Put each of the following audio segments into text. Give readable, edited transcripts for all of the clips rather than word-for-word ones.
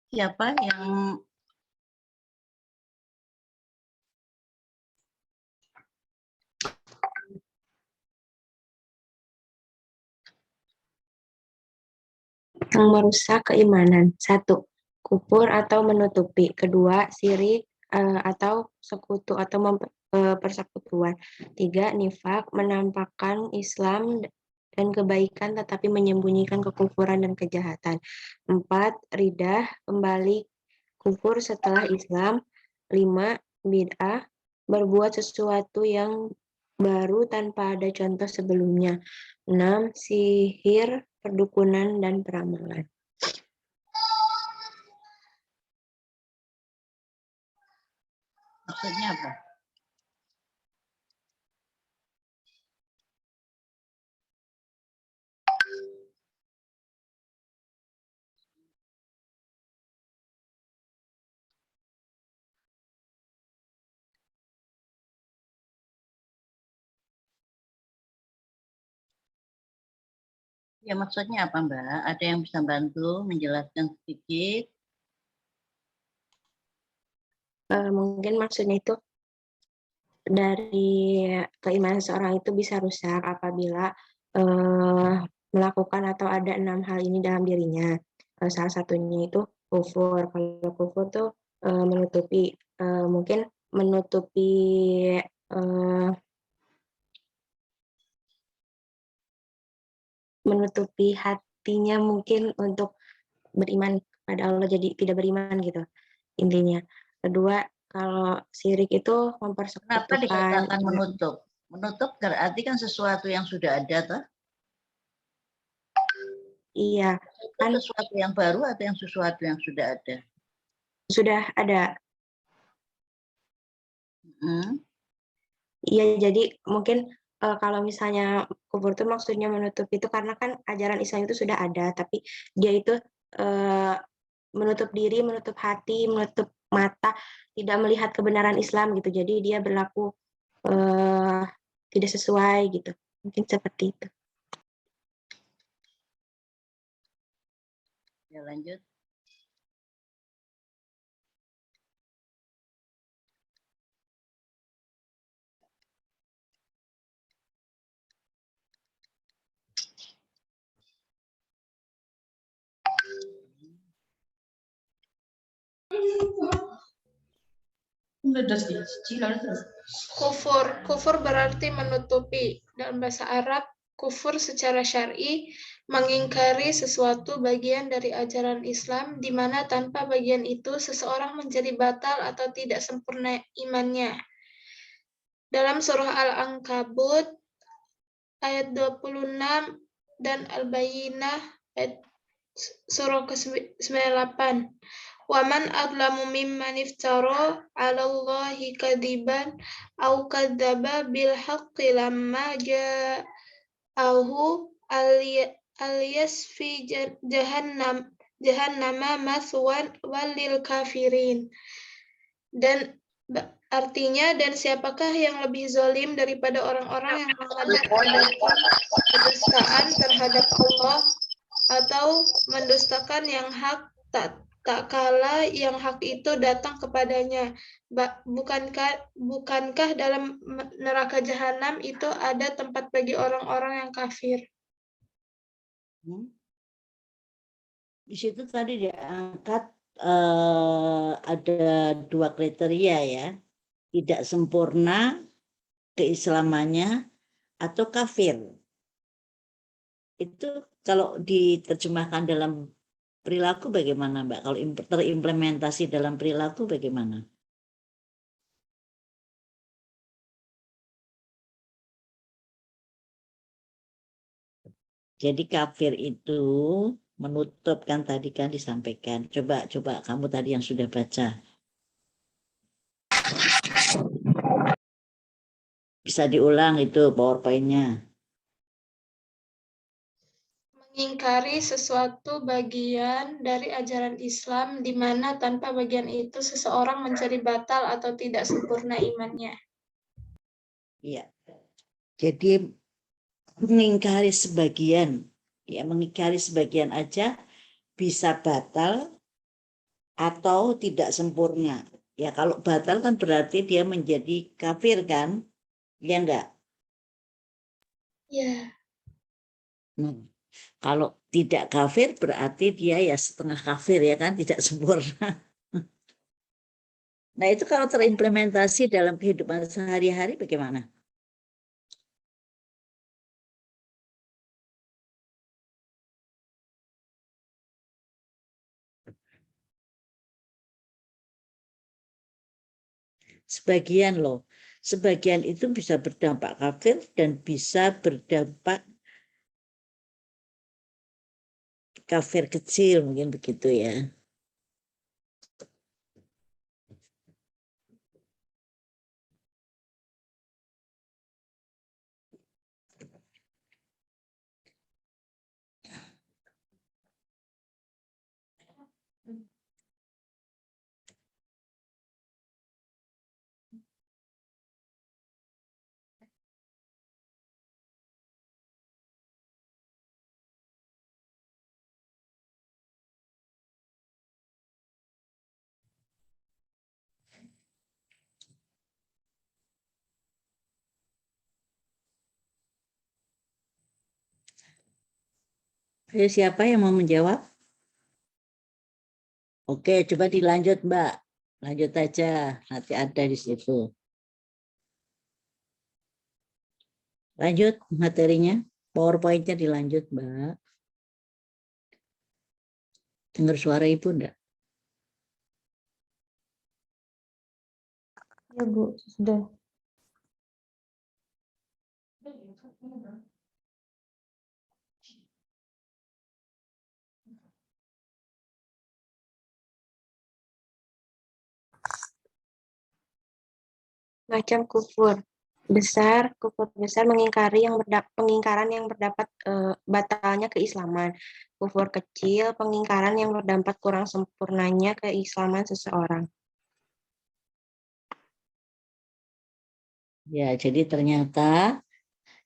Siapa yang merusak keimanan? 1. Kufur atau menutupi. Kedua, syirik atau sekutu atau persekutuan. 3. Nifak, menampakkan Islam dan kebaikan tetapi menyembunyikan kekufuran dan kejahatan. 4. Ridah, kembali kufur setelah Islam. 5. Bid'ah, berbuat sesuatu yang baru tanpa ada contoh sebelumnya. 6. Sihir, perdukunan, dan peramalan. maksudnya apa? Ya, maksudnya apa, Mbak? Ada yang bisa bantu menjelaskan sedikit? Mungkin maksudnya itu dari keimanan seseorang itu bisa rusak apabila melakukan atau ada 6 hal ini dalam dirinya. Salah satunya itu kufur. Kalau kufur tuh menutupi, mungkin menutupi menutupi hatinya mungkin untuk beriman kepada Allah, jadi tidak beriman gitu intinya. Kedua, kalau syirik itu Kenapa mempersekutukan. dikatakan menutup? Menutup berarti kan sesuatu yang sudah ada, toh? Iya, Itu kan sesuatu yang baru atau yang sesuatu yang sudah ada? sudah ada. Iya, jadi mungkin kalau misalnya kufur itu maksudnya menutup itu karena kan ajaran Islam itu sudah ada, tapi dia itu menutup diri, menutup hati, menutup mata, tidak melihat kebenaran Islam gitu. Jadi dia berlaku tidak sesuai gitu. Mungkin seperti itu. Ya, lanjut. Kufur berarti menutupi. Dalam bahasa Arab, kufur secara syar'i mengingkari sesuatu bagian dari ajaran Islam di mana tanpa bagian itu seseorang menjadi batal atau tidak sempurna imannya. Dalam surah Al-Ankabut ayat 26 dan Al-Bayyinah ayat surah ke-98. Waman adlamu mimman iftara 'ala Allahi kadiban aw kadzdzaba bil haqqi lamma ja'ahu alyasfi jahannama maswan walil kafirin. Dan artinya, dan siapakah yang lebih zalim daripada orang-orang yang mengadakan kedustaan terhadap Allah atau mendustakan yang hak tak kala yang hak itu datang kepadanya. Bukankah dalam neraka jahanam itu ada tempat bagi orang-orang yang kafir? Di situ tadi diangkat ada 2 kriteria ya, tidak sempurna keislamannya atau kafir. itu kalau diterjemahkan dalam perilaku bagaimana, Mbak? Kalau terimplementasi dalam perilaku bagaimana? Jadi kafir itu menutup, kan tadi kan disampaikan. Coba kamu tadi yang sudah baca. Bisa diulang itu PowerPoint-nya. Mengingkari sesuatu bagian dari ajaran Islam di mana tanpa bagian itu seseorang menjadi batal atau tidak sempurna imannya. Iya. Jadi mengingkari sebagian, ya mengingkari sebagian aja bisa batal atau tidak sempurna. Ya kalau batal kan berarti dia menjadi kafir kan? Ya enggak? Ya. Kalau tidak kafir berarti dia ya setengah kafir ya kan, tidak sempurna. Nah itu kalau terimplementasi dalam kehidupan sehari-hari bagaimana? Sebagian loh, sebagian itu bisa berdampak kafir dan bisa berdampak kafir kecil, mungkin begitu ya. Ayo, siapa yang mau menjawab? Oke, coba dilanjut Mbak. Lanjut aja, nanti ada di situ. Lanjut materinya, PowerPoint-nya dilanjut Mbak. Dengar suara Ibu enggak? Ya Bu, sudah. Macam kufur besar pengingkaran yang berdampak batalnya keislaman. Kufur kecil, pengingkaran yang berdampak kurang sempurnanya keislaman seseorang. Ya, jadi ternyata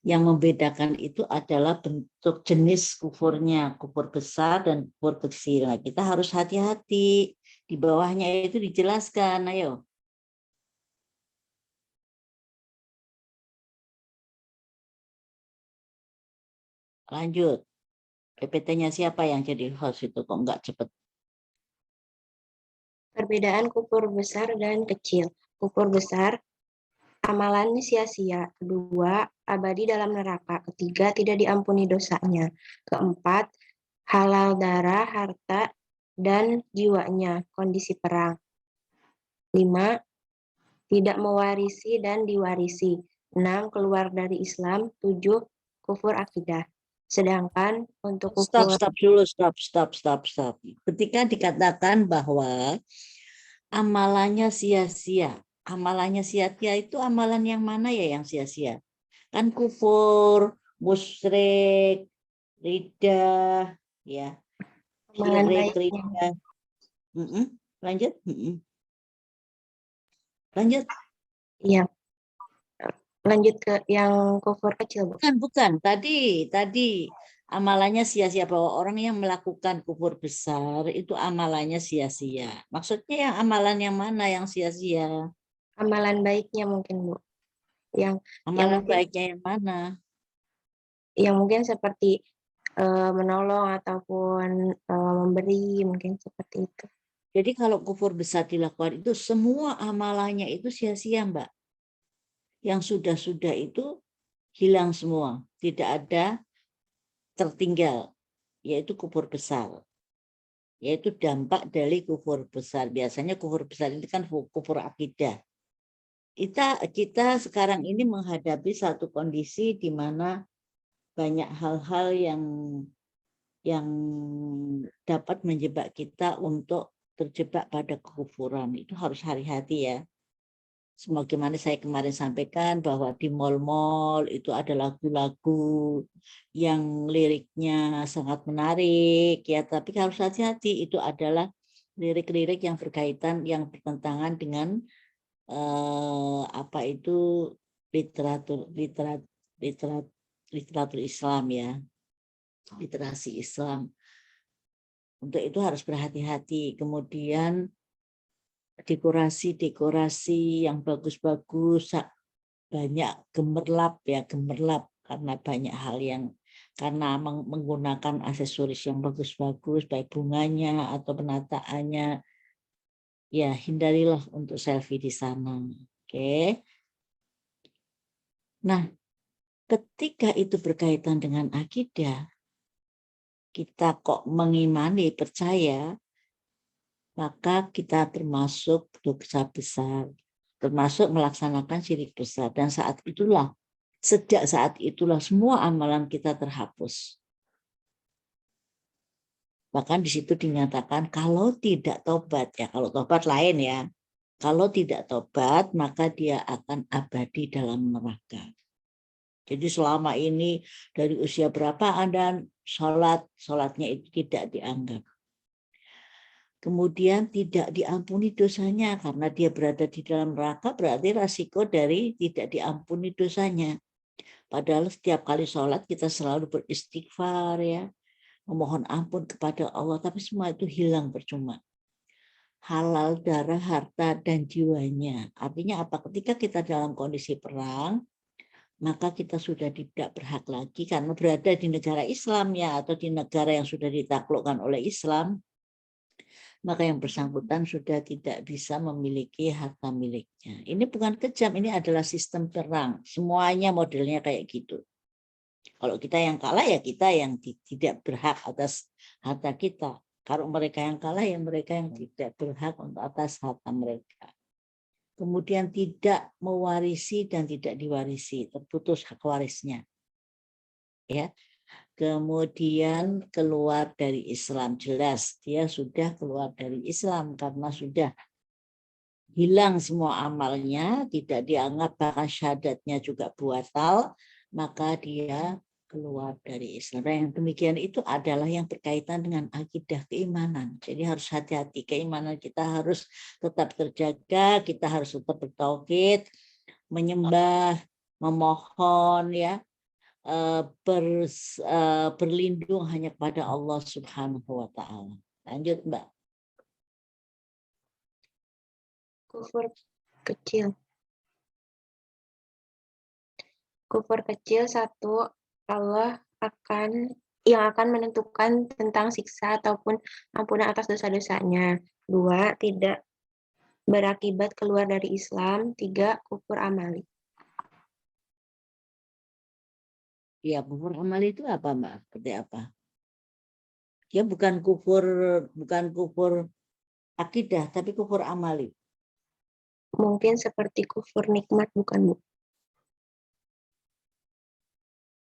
yang membedakan itu adalah bentuk jenis kufurnya, kufur besar dan kufur kecil. Nah, kita harus hati-hati. Di bawahnya itu dijelaskan, ayo. Lanjut. PPT-nya siapa yang jadi host itu kok nggak cepet? Perbedaan kufur besar dan kecil. Kufur besar, amalannya sia-sia. Kedua, abadi dalam neraka. Ketiga, tidak diampuni dosanya. Keempat, halal darah, harta, dan jiwanya. Kondisi perang. 5. Tidak mewarisi dan diwarisi. 6. Keluar dari Islam. 7. Kufur akidah. Sedangkan untuk kufur... Stop dulu, stop. Ketika dikatakan bahwa amalannya sia-sia. Amalannya sia-sia itu amalan yang mana ya yang sia-sia? Kan kufur, musyrik, ridah, ya. Amalan Syirik, baiknya. ridah. Lanjut. Lanjut. Iya. Lanjut ke yang kufur kecil, Bu. Bukan. Tadi amalannya sia-sia, bahwa orang yang melakukan kufur besar itu amalannya sia-sia. Maksudnya yang amalan yang mana yang sia-sia? Amalan baiknya mungkin, Bu. Amalan mungkin, baiknya yang mana? Yang mungkin seperti menolong ataupun memberi, mungkin seperti itu. Jadi kalau kufur besar dilakukan itu semua amalannya itu sia-sia, Mbak. Yang sudah-sudah itu hilang semua. Tidak ada tertinggal, yaitu kufur besar. Yaitu dampak dari kufur besar. Biasanya kufur besar ini kan kufur akidah. Kita sekarang ini menghadapi satu kondisi di mana banyak hal-hal yang dapat menjebak kita untuk terjebak pada kekufuran. Itu harus hati-hati ya. Sebagaimana saya kemarin sampaikan bahwa di mal-mal itu ada lagu-lagu yang liriknya sangat menarik ya, tapi harus hati-hati, itu adalah lirik-lirik yang berkaitan, yang bertentangan dengan apa itu literatur Islam ya, literasi Islam. Untuk itu harus berhati-hati. Kemudian dekorasi yang bagus-bagus, banyak gemerlap karena banyak hal yang karena menggunakan aksesoris yang bagus-bagus, baik bunganya atau penataannya, ya hindarilah untuk selfie di sana. Oke. Nah, ketika itu berkaitan dengan akidah, kita kok mengimani, percaya, maka kita termasuk dosa besar, termasuk melaksanakan syirik besar. Dan sejak saat itulah semua amalan kita terhapus. Bahkan di situ dinyatakan kalau tidak tobat, ya kalau tobat lain ya, kalau tidak tobat maka dia akan abadi dalam neraka. Jadi selama ini dari usia berapa Anda sholatnya itu tidak dianggap. Kemudian tidak diampuni dosanya karena dia berada di dalam neraka, berarti resiko dari tidak diampuni dosanya. Padahal setiap kali sholat kita selalu beristighfar ya, memohon ampun kepada Allah, tapi semua itu hilang percuma. Halal darah, harta, dan jiwanya. Artinya apa? Ketika kita dalam kondisi perang, maka kita sudah tidak berhak lagi karena berada di negara Islam ya, atau di negara yang sudah ditaklukkan oleh Islam, maka yang bersangkutan sudah tidak bisa memiliki harta miliknya. Ini bukan kejam, ini adalah sistem perang. Semuanya modelnya kayak gitu. Kalau kita yang kalah ya kita yang tidak berhak atas harta kita. Kalau mereka yang kalah ya mereka yang tidak berhak untuk atas harta mereka. Kemudian tidak mewarisi dan tidak diwarisi, terputus hak warisnya. Ya. Kemudian keluar dari Islam, jelas dia sudah keluar dari Islam karena sudah hilang semua amalnya, tidak dianggap, bahkan syahadatnya juga batal, maka dia keluar dari Islam. Dan yang demikian itu adalah yang berkaitan dengan akidah keimanan. Jadi harus hati-hati, keimanan kita harus tetap terjaga, kita harus tetap bertauhid, menyembah, memohon ya, berlindung hanya kepada Allah Subhanahu wa taala. Lanjut, Mbak. Kufur kecil. Kufur kecil, satu, Allah yang akan menentukan tentang siksa ataupun ampunan atas dosa-dosanya. Dua, tidak berakibat keluar dari Islam. Tiga, kufur amali. Ya, kufur amali itu apa, Mbak? Seperti apa? Dia bukan kufur akidah, tapi kufur amali. Mungkin seperti kufur nikmat, bukan, Bu?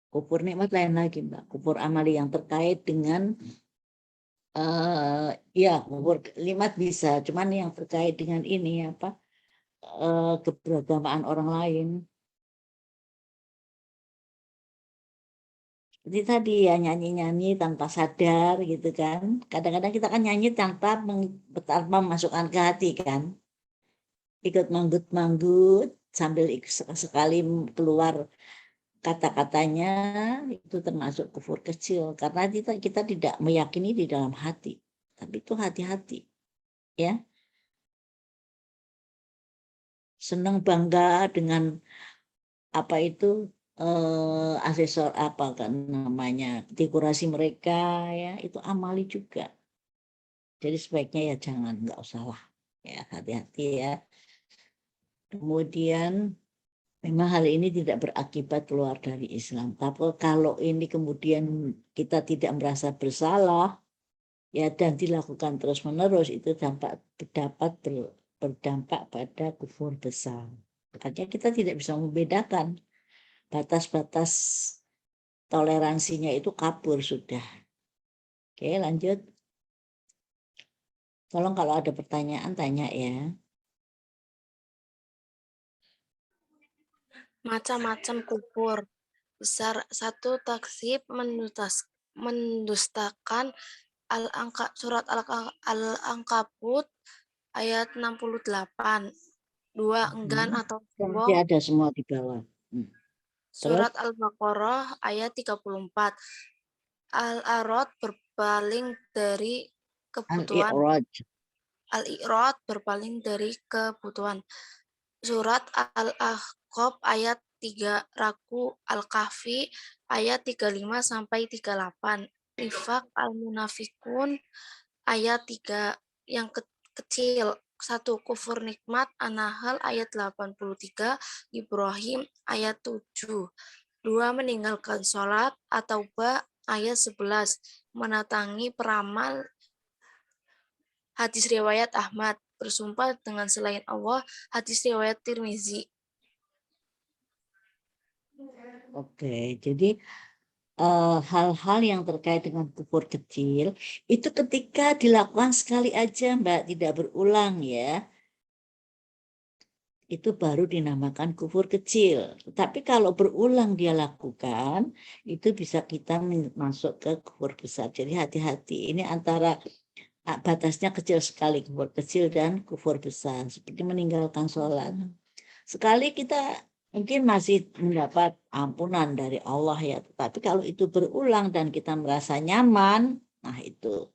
Kufur nikmat lain lagi, Mbak. Kufur amali yang terkait dengan ya kufur nikmat bisa, cuman yang terkait dengan ini apa? Keberagamaan orang lain. Seperti tadi ya, nyanyi-nyanyi tanpa sadar gitu kan. Kadang-kadang kita kan nyanyi tanpa memasukkan ke hati kan. Ikut manggut-manggut sambil sekali keluar kata-katanya, itu termasuk kufur kecil karena kita tidak meyakini di dalam hati. Tapi itu hati-hati ya. Senang bangga dengan apa itu asesor apa kan namanya, dekorasi mereka ya, itu amali juga. Jadi sebaiknya ya nggak usah lah ya, hati-hati ya. Kemudian Memang hal ini tidak berakibat keluar dari Islam. Tapi kalau ini kemudian kita tidak merasa bersalah, ya dan dilakukan terus-menerus, itu berdampak pada kufur besar. Makanya kita tidak bisa membedakan, batas-batas toleransinya itu kabur sudah. Oke, lanjut. Tolong kalau ada pertanyaan tanya ya. Macam-macam kufur. Besar satu, taksib mendustakan surat Al-Ankabut ayat 68. 2, enggan atau Masih sombong. ada semua di bawah. Surat Al-Baqarah ayat 34. Al-Arad berpaling dari kebutuhan. Al-I'rad berpaling dari kebutuhan. Surat Al-Ahqaf ayat 3, Ragu Al-Kahfi ayat 35 sampai 38. Nifaq Al-Munafikun ayat 3 yang kecil. 1. Kufur nikmat An-Nahl ayat 83, Ibrahim ayat 7. 2. Meninggalkan sholat At-Taubah ayat 11. Menatangi peramal hadis riwayat Ahmad. Bersumpah dengan selain Allah hadis riwayat Tirmizi. Oke, jadi hal-hal yang terkait dengan kufur kecil itu ketika dilakukan sekali aja, Mbak, tidak berulang ya, itu baru dinamakan kufur kecil. Tapi kalau berulang dia lakukan, itu bisa kita masuk ke kufur besar. Jadi hati-hati, ini antara batasnya kecil sekali, kufur kecil dan kufur besar, seperti meninggalkan sholat. Sekali kita mungkin masih mendapat ampunan dari Allah ya, tetapi kalau itu berulang dan kita merasa nyaman, nah itu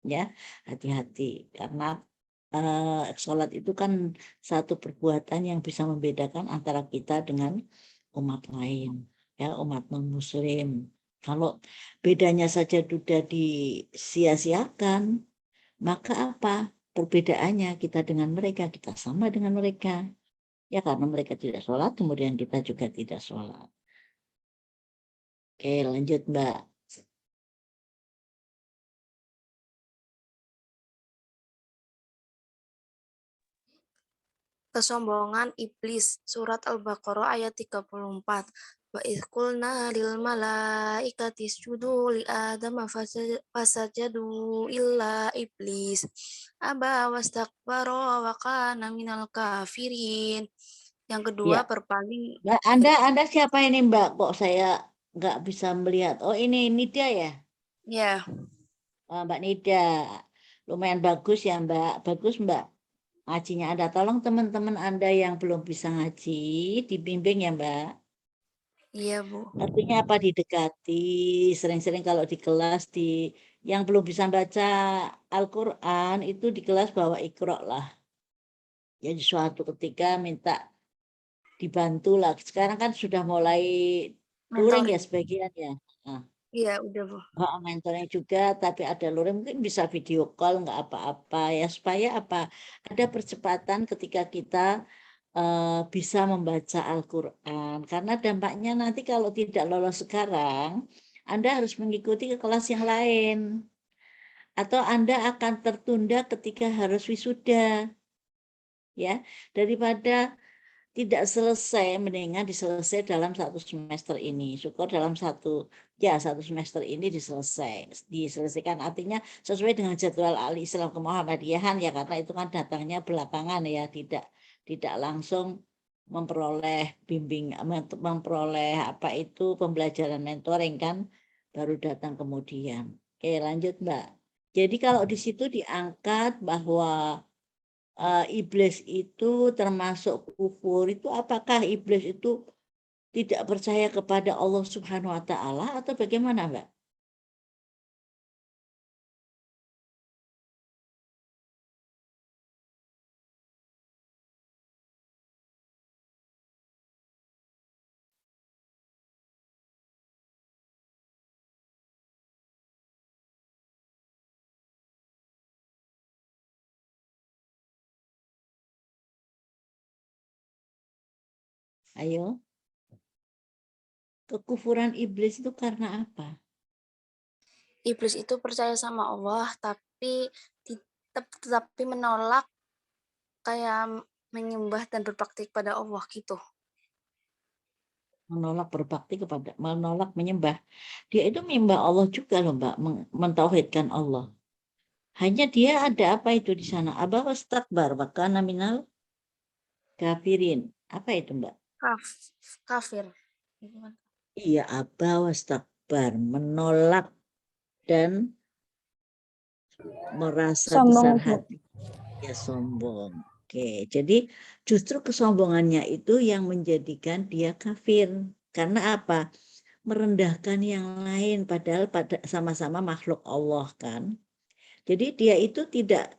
ya hati-hati, karena sholat itu kan satu perbuatan yang bisa membedakan antara kita dengan umat lain, ya umat non-muslim. Kalau bedanya saja sudah disia-siakan, maka apa perbedaannya kita dengan mereka? Kita sama dengan mereka. Ya karena mereka tidak sholat, kemudian kita juga tidak sholat. Oke, lanjut Mbak. Kesombongan iblis. Surat Al-Baqarah ayat 34. Wa idh qulna lil malaikati isjudu li Adama fasajadu illa iblis aba wastakbara wa kana minal kafirin. Yang kedua Ya. berpaling. Mbak, Anda siapa ini Mbak? Kok saya nggak bisa melihat? Oh ini Nida ya? Ya, Mbak Nida. Lumayan bagus ya Mbak. Bagus Mbak. Ngajinya Anda. Tolong teman-teman Anda yang belum bisa ngaji, dibimbing ya Mbak. iya Bu. Artinya apa didekati, sering-sering kalau di kelas yang belum bisa baca Al-Quran itu di kelas bawa Iqra lah. Jadi suatu ketika minta dibantu lah. Sekarang kan sudah mulai luring ya Mentoring. sebagian ya. Nah, Iya, udah Bu. mentornya juga, tapi ada luring mungkin bisa video call nggak apa-apa ya supaya apa ada percepatan ketika kita bisa membaca Al-Quran. Karena dampaknya nanti kalau tidak lolos sekarang, Anda harus mengikuti ke kelas yang lain. Atau Anda akan tertunda ketika harus wisuda. Ya, daripada tidak selesai, mendingan diselesai dalam satu semester ini. Syukur dalam satu semester ini diselesaikan. Artinya sesuai dengan jadwal Al-Islam Kemuhammadiyahan ya, karena itu kan datangnya belakangan ya, tidak langsung memperoleh memperoleh apa itu pembelajaran mentoring kan baru datang kemudian. Oke, lanjut Mbak. Jadi kalau di situ diangkat bahwa iblis itu termasuk kufur, itu apakah iblis itu tidak percaya kepada Allah Subhanahu wa taala atau bagaimana, Mbak? Ayo. Kekufuran iblis itu karena apa? Iblis itu percaya sama Allah, tapi tetapi menolak kayak menyembah dan berbakti kepada Allah gitu. Menolak berbakti kepada, menolak menyembah. Dia itu menyembah Allah juga loh Mbak, mentauhidkan Allah. Hanya dia ada apa itu di sana? Aba wastakbar wa kana minal kafirin. Apa itu Mbak? Kafir. Iya, aba wastakbar, menolak dan merasa besar hati. Ya, sombong. Oke, jadi justru kesombongannya itu yang menjadikan dia kafir. Karena apa? Merendahkan yang lain, padahal sama-sama makhluk Allah kan. Jadi dia itu tidak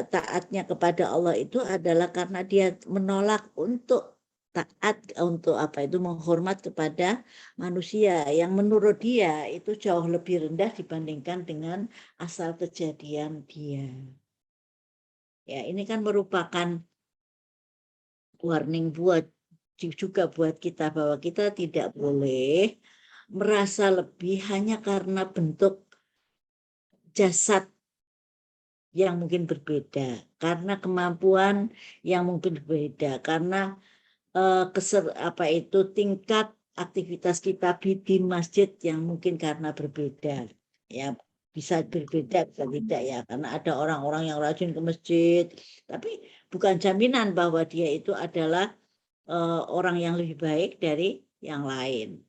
taatnya kepada Allah itu adalah karena dia menolak untuk taat, untuk apa itu, menghormat kepada manusia yang menurut dia itu jauh lebih rendah dibandingkan dengan asal kejadian dia. Ya, ini kan merupakan warning juga buat kita bahwa kita tidak boleh merasa lebih hanya karena bentuk jasad yang mungkin berbeda, karena kemampuan yang mungkin berbeda, karena tingkat aktivitas kita di masjid yang mungkin karena berbeda. Ya, bisa berbeda, bisa tidak ya, karena ada orang-orang yang rajin ke masjid, tapi bukan jaminan bahwa dia itu adalah orang yang lebih baik dari yang lain.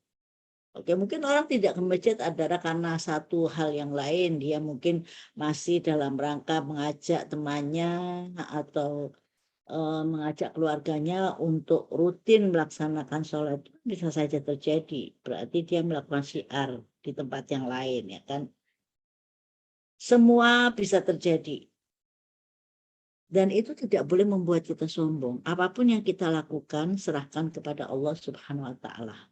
Oke, mungkin orang tidak ke masjid adalah karena satu hal yang lain. Dia mungkin masih dalam rangka mengajak temannya atau mengajak keluarganya untuk rutin melaksanakan sholat. Bisa saja terjadi. Berarti dia melakukan syiar di tempat yang lain, ya kan? Semua bisa terjadi. Dan itu tidak boleh membuat kita sombong. Apapun yang kita lakukan, serahkan kepada Allah Subhanahu wa Ta'ala.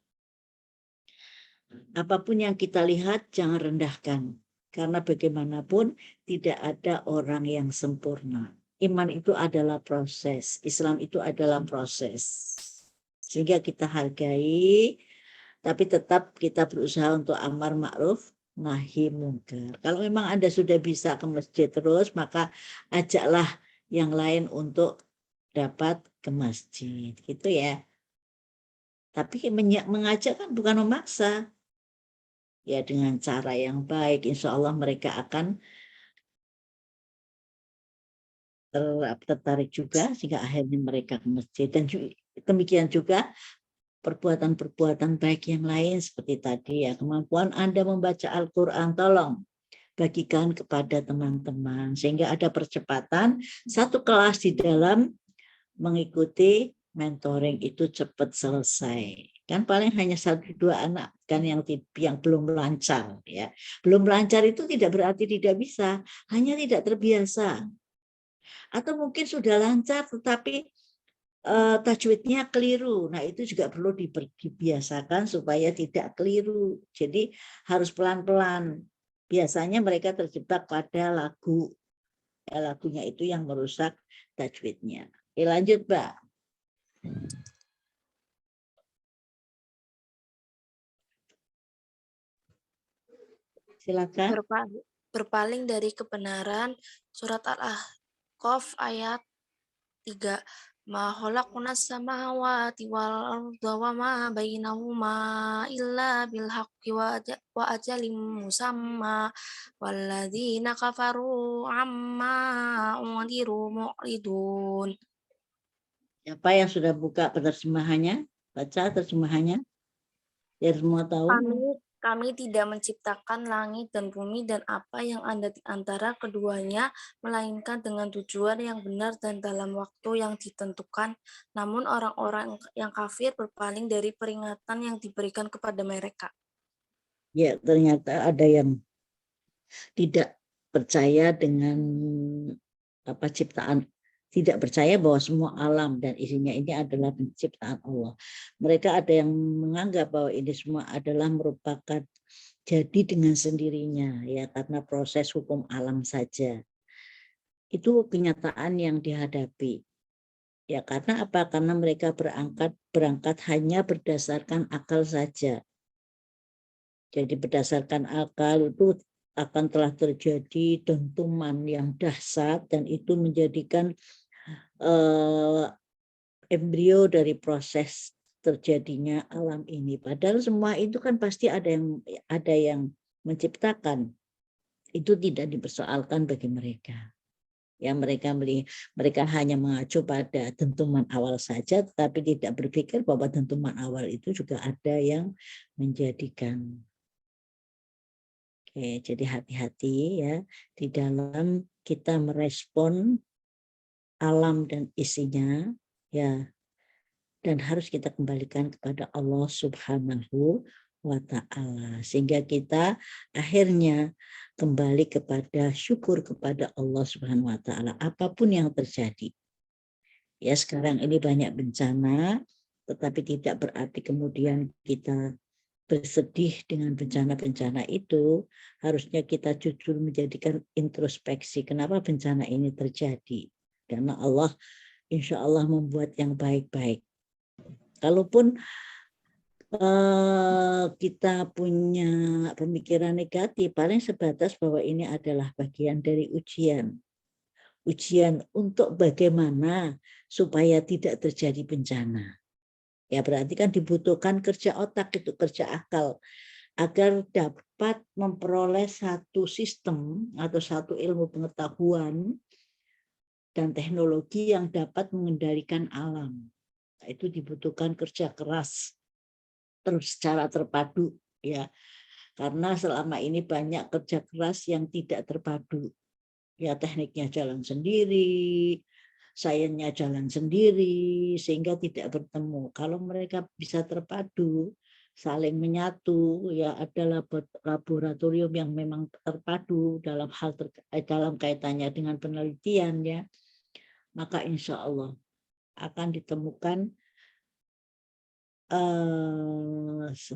Apapun yang kita lihat, jangan rendahkan. Karena bagaimanapun tidak ada orang yang sempurna. Iman itu adalah proses. Islam itu adalah proses. Sehingga kita hargai, tapi tetap kita berusaha untuk amar ma'ruf, nahi mungkar. Kalau memang Anda sudah bisa ke masjid terus, maka ajaklah yang lain untuk dapat ke masjid. Gitu ya. Tapi mengajak kan bukan memaksa. Ya, dengan cara yang baik, insya Allah mereka akan tertarik juga sehingga akhirnya mereka ke masjid. Dan demikian juga perbuatan-perbuatan baik yang lain seperti tadi ya, kemampuan Anda membaca Al-Quran, tolong bagikan kepada teman-teman sehingga ada percepatan. Satu kelas di dalam mengikuti mentoring itu cepat selesai. Kan paling hanya 1-2 anak kan yang belum lancar ya. Belum lancar itu tidak berarti tidak bisa, hanya tidak terbiasa. Atau mungkin sudah lancar tetapi tajwidnya keliru. Nah, itu juga perlu dibiasakan supaya tidak keliru. Jadi harus pelan-pelan. Biasanya mereka terjebak pada lagu. Ya, lagunya itu yang merusak tajwidnya. Oke, lanjut, Mbak. Silakan. Berpaling dari kebenaran, surat Al-Ahqaf ayat 3. Ma khalaqnas samawati wal arda wa ma bainahuma illa bil haqqi wa ajalin musamma walladzina kafaru amma undiru mu'ridun. Siapa yang sudah buka penerjemahannya? Baca terjemahannya. Biar semua tahu. Kami tidak menciptakan langit dan bumi dan apa yang ada di antara keduanya, melainkan dengan tujuan yang benar dan dalam waktu yang ditentukan. Namun orang-orang yang kafir berpaling dari peringatan yang diberikan kepada mereka. Ya, ternyata ada yang tidak percaya dengan ciptaan, tidak percaya bahwa semua alam dan isinya ini adalah penciptaan Allah. Mereka ada yang menganggap bahwa ini semua adalah merupakan jadi dengan sendirinya ya, karena proses hukum alam saja. Itu kenyataan yang dihadapi. Ya, karena apa? Karena mereka berangkat hanya berdasarkan akal saja. Jadi berdasarkan akal itu akan telah terjadi dentuman yang dahsyat dan itu menjadikan embrio dari proses terjadinya alam ini. Padahal semua itu kan pasti ada yang menciptakan. Itu tidak dipersoalkan bagi mereka. Ya, mereka hanya mengacu pada dentuman awal saja, tetapi tidak berpikir bahwa dentuman awal itu juga ada yang menjadikan. Oke, jadi hati-hati ya di dalam kita merespon alam dan isinya, ya, dan harus kita kembalikan kepada Allah Subhanahu wa Ta'ala, sehingga kita akhirnya kembali kepada syukur kepada Allah Subhanahu wa Ta'ala apapun yang terjadi. Ya, sekarang ini banyak bencana, tetapi tidak berarti kemudian kita bersedih dengan bencana-bencana itu. Harusnya kita jujur menjadikan introspeksi kenapa bencana ini terjadi, karena Allah insya Allah membuat yang baik-baik. Kalaupun kita punya pemikiran negatif, paling sebatas bahwa ini adalah bagian dari ujian. Ujian untuk bagaimana supaya tidak terjadi bencana. Ya, berarti kan dibutuhkan kerja otak, itu kerja akal, agar dapat memperoleh satu sistem atau satu ilmu pengetahuan dan teknologi yang dapat mengendalikan alam. Itu dibutuhkan kerja keras terus secara terpadu, ya, karena selama ini banyak kerja keras yang tidak terpadu, ya, tekniknya jalan sendiri, sainsnya jalan sendiri, sehingga tidak bertemu. Kalau mereka bisa terpadu, saling menyatu, ya, ada laboratorium yang memang terpadu dalam hal dalam kaitannya dengan penelitian, ya, maka insya Allah akan ditemukan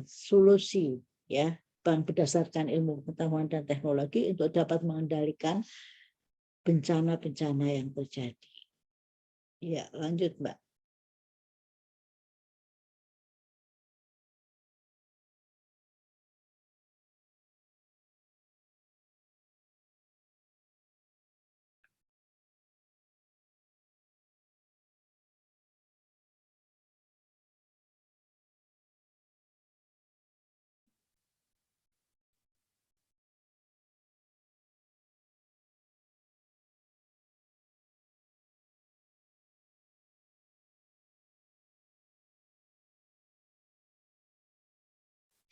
solusi, ya, berdasarkan ilmu pengetahuan dan teknologi untuk dapat mengendalikan bencana-bencana yang terjadi. Ya, lanjut, Mbak.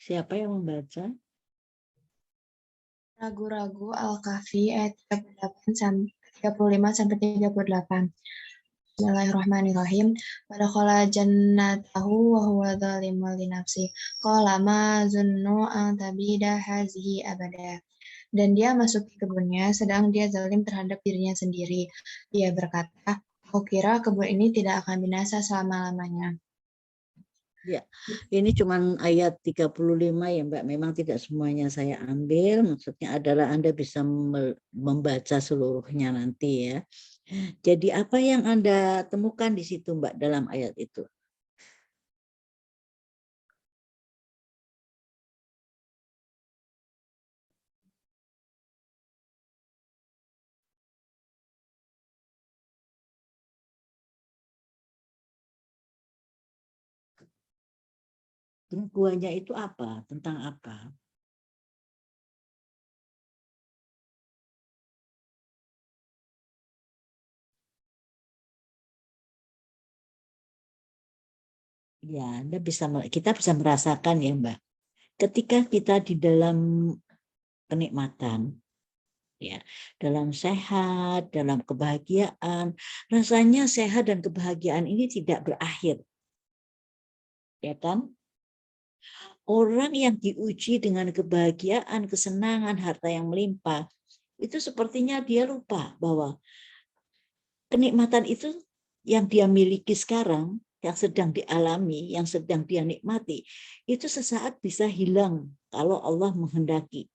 Siapa yang membaca? Ragu-ragu Al-Kahfi ayat 35-38. Bismillahirrahmanirrahim. Padakhala jannatahu wa huwa dzalimun li nafsi. Qala ma zunnu an tabida hazihi abada. Dan dia masuk ke kebunnya sedang dia zalim terhadap dirinya sendiri. Dia berkata, aku kira kebun ini tidak akan binasa selama-lamanya. Ya, ini cuma ayat 35 ya, Mbak. Memang tidak semuanya saya ambil. Maksudnya adalah Anda bisa membaca seluruhnya nanti, ya. Jadi apa yang Anda temukan di situ, Mbak, dalam ayat itu? Pengkuannya itu apa? Tentang apa? Ya, kita bisa merasakan, ya, Mbak. Ketika kita di dalam kenikmatan, ya, dalam sehat, dalam kebahagiaan, rasanya sehat dan kebahagiaan ini tidak berakhir, ya kan? Orang yang diuji dengan kebahagiaan, kesenangan, harta yang melimpah, itu sepertinya dia lupa bahwa kenikmatan itu yang dia miliki sekarang, yang sedang dialami, yang sedang dia nikmati, itu sesaat bisa hilang kalau Allah menghendaki.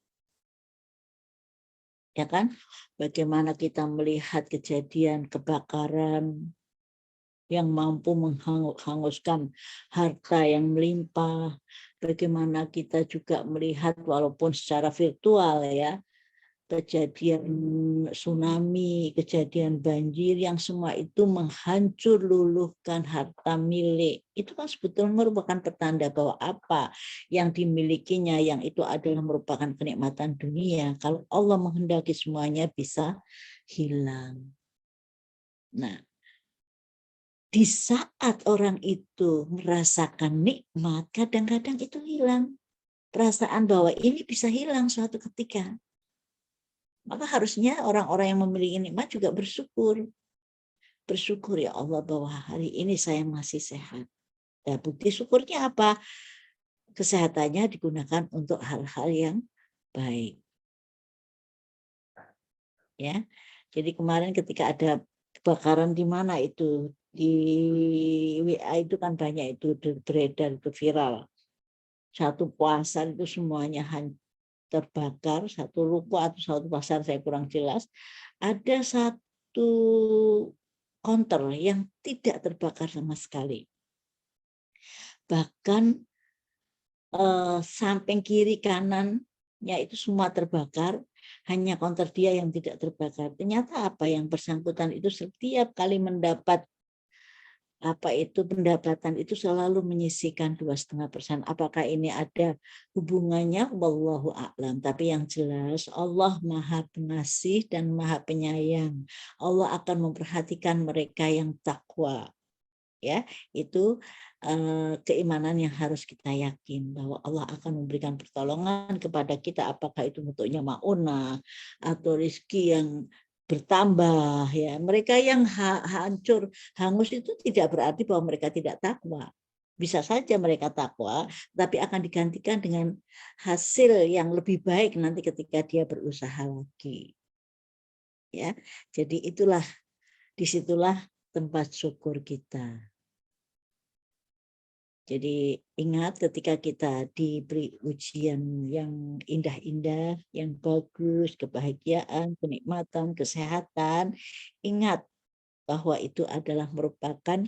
Ya kan? Bagaimana kita melihat kejadian kebakaran yang mampu menghanguskan harta yang melimpah. Bagaimana kita juga melihat walaupun secara virtual ya, kejadian tsunami, kejadian banjir yang semua itu menghancur luluhkan harta milik. Itu kan sebetulnya merupakan pertanda bahwa apa yang dimilikinya yang itu adalah merupakan kenikmatan dunia. Kalau Allah menghendaki semuanya bisa hilang. Nah, di saat orang itu merasakan nikmat, kadang-kadang itu hilang. Perasaan bahwa ini bisa hilang suatu ketika. Maka harusnya orang-orang yang memiliki nikmat juga bersyukur. Bersyukur ya Allah bahwa hari ini saya masih sehat. Ya, bukti syukurnya apa? Kesehatannya digunakan untuk hal-hal yang baik. Ya. Jadi kemarin ketika ada kebakaran di mana itu? Di WA itu kan banyak itu beredar, itu viral. Satu pasar itu semuanya terbakar, satu ruko atau satu pasar saya kurang jelas. Ada satu konter yang tidak terbakar sama sekali. Bahkan samping kiri kanannya itu semua terbakar, hanya konter dia yang tidak terbakar. Ternyata apa yang bersangkutan itu setiap kali mendapat pendapatan itu selalu menyisihkan 2,5%. Apakah ini ada hubungannya? Wallahu a'lam. Tapi yang jelas Allah Maha Pengasih dan Maha Penyayang. Allah akan memperhatikan mereka yang takwa. Ya, itu keimanan yang harus kita yakin bahwa Allah akan memberikan pertolongan kepada kita, apakah itu bentuknya maunah atau rezeki yang bertambah. Ya, mereka yang hancur hangus itu tidak berarti bahwa mereka tidak takwa. Bisa saja mereka takwa, tapi akan digantikan dengan hasil yang lebih baik nanti ketika dia berusaha lagi. Ya, jadi disitulah tempat syukur kita. Jadi ingat ketika kita diberi ujian yang indah-indah, yang bagus, kebahagiaan, kenikmatan, kesehatan, ingat bahwa itu adalah merupakan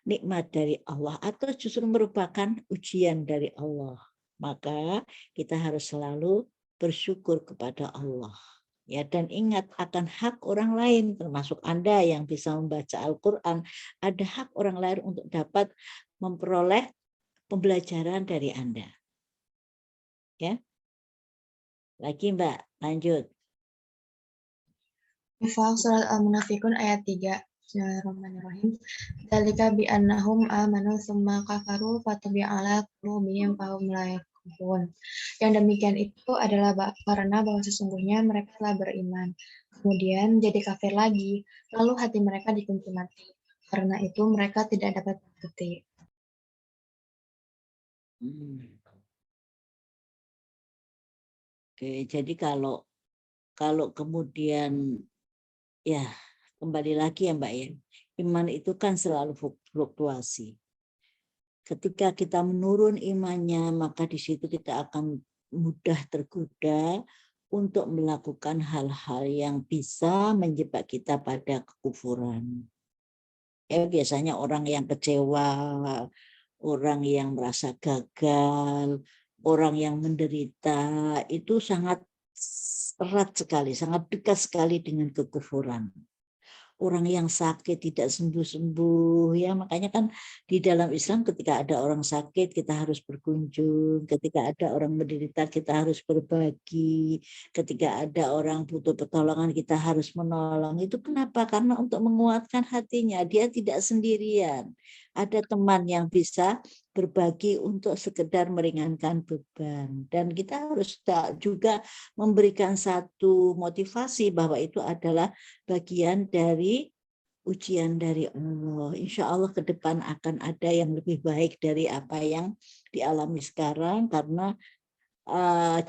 nikmat dari Allah atau justru merupakan ujian dari Allah. Maka kita harus selalu bersyukur kepada Allah. Ya, dan ingat akan hak orang lain, termasuk Anda yang bisa membaca Al-Quran, ada hak orang lain untuk dapat memperoleh pembelajaran dari Anda. Ya. Lagi Mbak, lanjut. Infaq surat Al-Munafikun ayat 3. Bismillahirrahmanirrahim. Dzalika bi annahum amanu tsumma kafaru fatabi'a ala qulubihim fahum la yafqahun. Yang demikian itu adalah karena bahwa sesungguhnya mereka telah beriman, kemudian jadi kafir lagi, lalu hati mereka dikunci mati. Karena itu mereka tidak dapat mengerti. Oke, jadi kalau kemudian ya kembali lagi ya Mbak ya, iman itu kan selalu fluktuasi. Ketika kita menurun imannya, maka di situ kita akan mudah tergoda untuk melakukan hal-hal yang bisa menjebak kita pada kekufuran. Ya, biasanya orang yang kecewa, orang yang merasa gagal, orang yang menderita itu sangat erat sekali, sangat dekat sekali dengan kekufuran. Orang yang sakit tidak sembuh-sembuh, ya makanya kan di dalam Islam ketika ada orang sakit kita harus berkunjung, ketika ada orang menderita kita harus berbagi, ketika ada orang butuh pertolongan kita harus menolong. Itu kenapa? Karena untuk menguatkan hatinya, dia tidak sendirian. Ada teman yang bisa berbagi untuk sekedar meringankan beban. Dan kita harus juga memberikan satu motivasi bahwa itu adalah bagian dari ujian dari Allah. Insya Allah ke depan akan ada yang lebih baik dari apa yang dialami sekarang, karena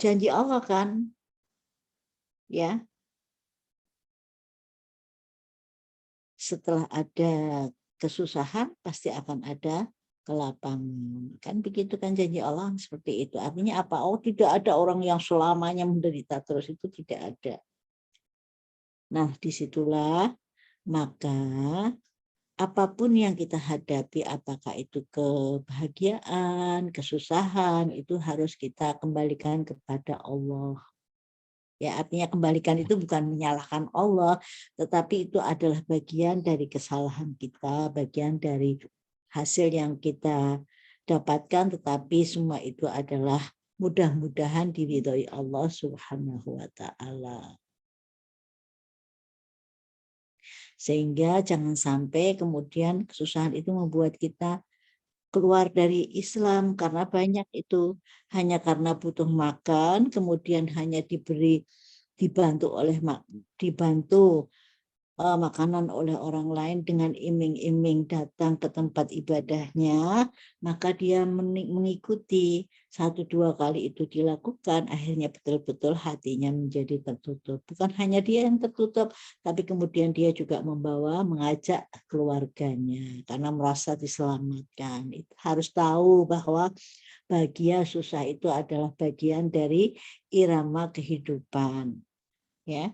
janji Allah kan, ya. Setelah ada kesusahan pasti akan ada kelapangan. Kan begitu kan janji Allah seperti itu. Artinya apa? Oh, tidak ada orang yang selamanya menderita terus, itu tidak ada. Nah, disitulah maka apapun yang kita hadapi, apakah itu kebahagiaan, kesusahan, itu harus kita kembalikan kepada Allah. Ya, artinya kembalikan itu bukan menyalahkan Allah, tetapi itu adalah bagian dari kesalahan kita, bagian dari hasil yang kita dapatkan, tetapi semua itu adalah mudah-mudahan diridhoi Allah Subhanahu wa Ta'ala. Sehingga jangan sampai kemudian kesusahan itu membuat kita keluar dari Islam, karena banyak itu hanya karena butuh makan, kemudian hanya dibantu makanan oleh orang lain dengan iming-iming datang ke tempat ibadahnya, maka dia mengikuti 1-2 kali itu dilakukan, akhirnya betul-betul hatinya menjadi tertutup. Bukan hanya dia yang tertutup, tapi kemudian dia juga mengajak keluarganya karena merasa diselamatkan. Itu harus tahu bahwa bahagia susah itu adalah bagian dari irama kehidupan, ya,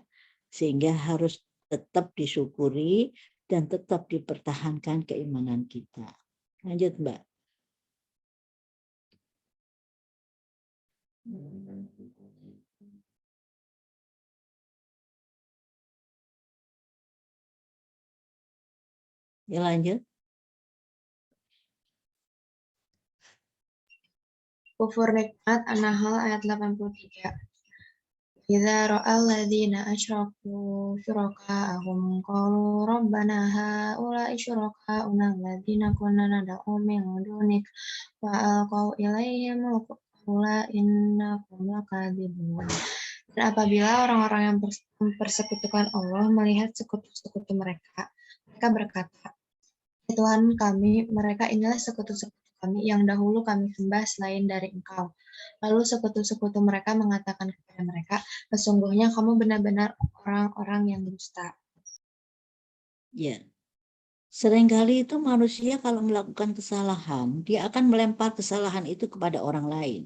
sehingga harus tetap disyukuri dan tetap dipertahankan keimanan kita. Lanjut, Mbak. Ya, lanjut. Kufur nikmat An-Nahl ayat 83. Idza ra'al ladzina asyraku syuraka'ahum qalu rabbana haula'i syuraka'una alladzina kunna nad'u min dunik wa alqaw ilaihim qawla innakum lakadzibun. Dan apabila orang-orang yang mempersekutukan Allah melihat sekutu-sekutu mereka berkata, "Ya Tuhan kami, mereka inilah sekutu-sekutu kami yang dahulu kami sembah selain dari Engkau." Lalu sekutu-sekutu mereka mengatakan kepada mereka, "Sesungguhnya kamu benar-benar orang-orang yang dusta." Ya. Seringkali itu manusia kalau melakukan kesalahan, dia akan melempar kesalahan itu kepada orang lain.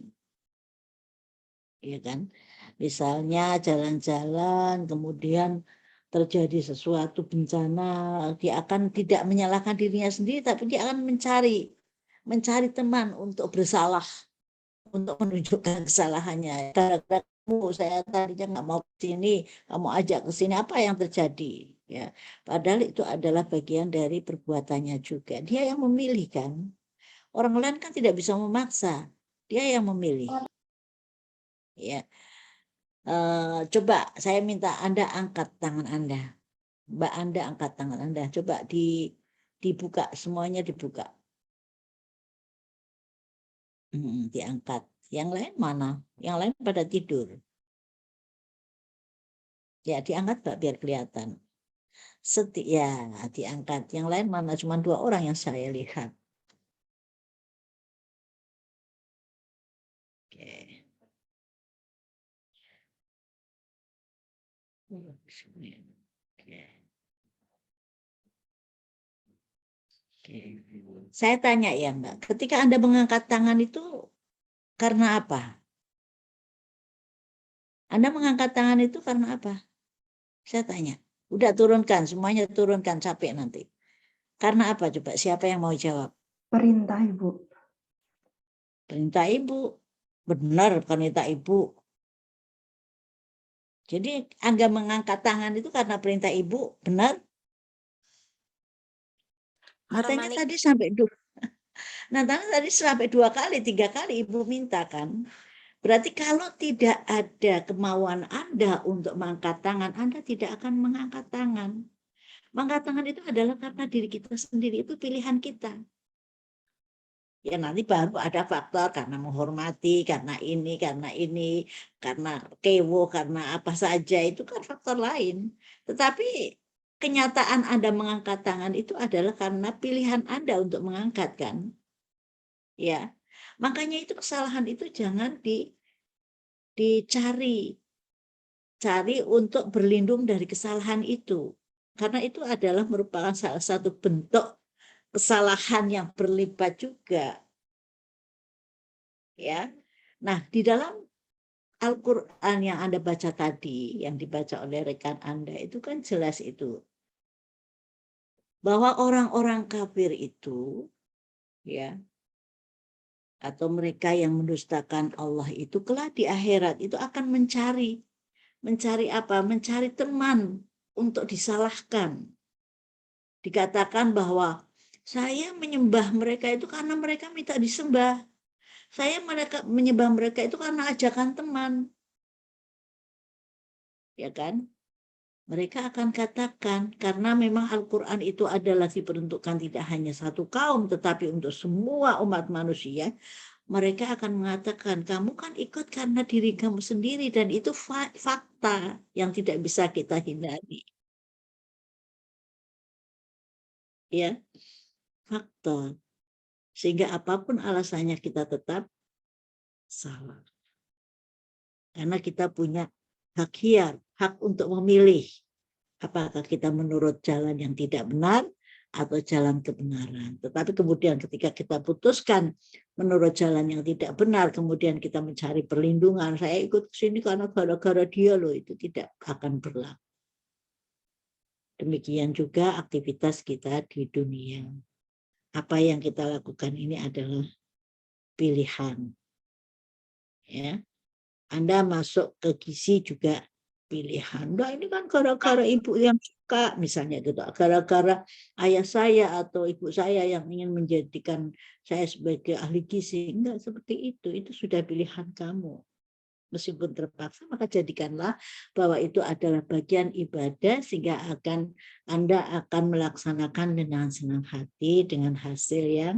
Ya kan? Misalnya jalan-jalan, kemudian terjadi sesuatu bencana, dia akan tidak menyalahkan dirinya sendiri, tapi dia akan mencari teman untuk bersalah, untuk menunjukkan kesalahannya. Gara-gara kamu, saya tadinya nggak mau ke sini, kamu ajak ke sini, apa yang terjadi? Ya, padahal itu adalah bagian dari perbuatannya juga. Dia yang memilih kan. Orang lain kan tidak bisa memaksa, dia yang memilih. Ya, coba saya minta Anda angkat tangan Anda, Mbak Anda angkat tangan Anda. Coba dibuka, semuanya dibuka. Diangkat. Yang lain mana? Yang lain pada tidur. Ya, diangkat Mbak biar kelihatan. Ya, diangkat. Yang lain mana? Cuma 2 orang yang saya lihat. Oke. Oke. Saya tanya ya Mbak, ketika Anda mengangkat tangan itu karena apa? Anda mengangkat tangan itu karena apa? Saya tanya. Udah turunkan, semuanya turunkan, capek nanti. Karena apa coba? Siapa yang mau jawab? Perintah Ibu. Perintah Ibu. Benar, perintah Ibu. Jadi Anda mengangkat tangan itu karena perintah Ibu, benar? Matanya tadi sampai 2. Natanya tadi sampai 2 kali, 3 kali Ibu minta kan? Berarti kalau tidak ada kemauan Anda untuk mengangkat tangan, Anda tidak akan mengangkat tangan. Mengangkat tangan itu adalah karena diri kita sendiri, itu pilihan kita. Ya nanti baru ada faktor karena menghormati, karena ini, karena kewo, karena apa saja, itu kan faktor lain. Tetapi kenyataan Anda mengangkat tangan itu adalah karena pilihan Anda untuk mengangkat kan. Ya, makanya itu kesalahan itu jangan dicari untuk berlindung dari kesalahan itu, karena itu adalah merupakan salah satu bentuk kesalahan yang berlipat juga, ya. Nah, di dalam Al-Quran yang Anda baca tadi, yang dibaca oleh rekan Anda itu kan jelas itu. bahwa orang-orang kafir itu, ya, atau mereka yang mendustakan Allah itu kelak di akhirat itu akan mencari apa? Mencari teman untuk disalahkan. Dikatakan bahwa saya menyembah mereka itu karena mereka minta disembah. Saya menyembah mereka itu karena ajakan teman. Ya kan? Mereka akan katakan, karena memang Al-Quran itu adalah diperuntukkan tidak hanya satu kaum, tetapi untuk semua umat manusia, mereka akan mengatakan, kamu kan ikut karena diri kamu sendiri, dan itu fakta yang tidak bisa kita hindari. Ya, fakta. Sehingga apapun alasannya kita tetap salah. Karena kita punya hak khiyar, hak untuk memilih. Apakah kita menurut jalan yang tidak benar atau jalan kebenaran. Tetapi kemudian ketika kita putuskan menurut jalan yang tidak benar, kemudian kita mencari perlindungan, saya ikut ke sini karena gara-gara dia loh, itu tidak akan berlaku. Demikian juga aktivitas kita di dunia. Apa yang kita lakukan ini adalah pilihan. Ya. Anda masuk ke gizi juga pilihan. Nah, ini kan gara-gara ibu yang suka, misalnya gitu. Gara-gara ayah saya atau ibu saya yang ingin menjadikan saya sebagai ahli gizi. Enggak seperti itu. Itu sudah pilihan kamu. Meskipun terpaksa, maka jadikanlah bahwa itu adalah bagian ibadah sehingga Anda akan melaksanakan dengan senang hati, dengan hasil yang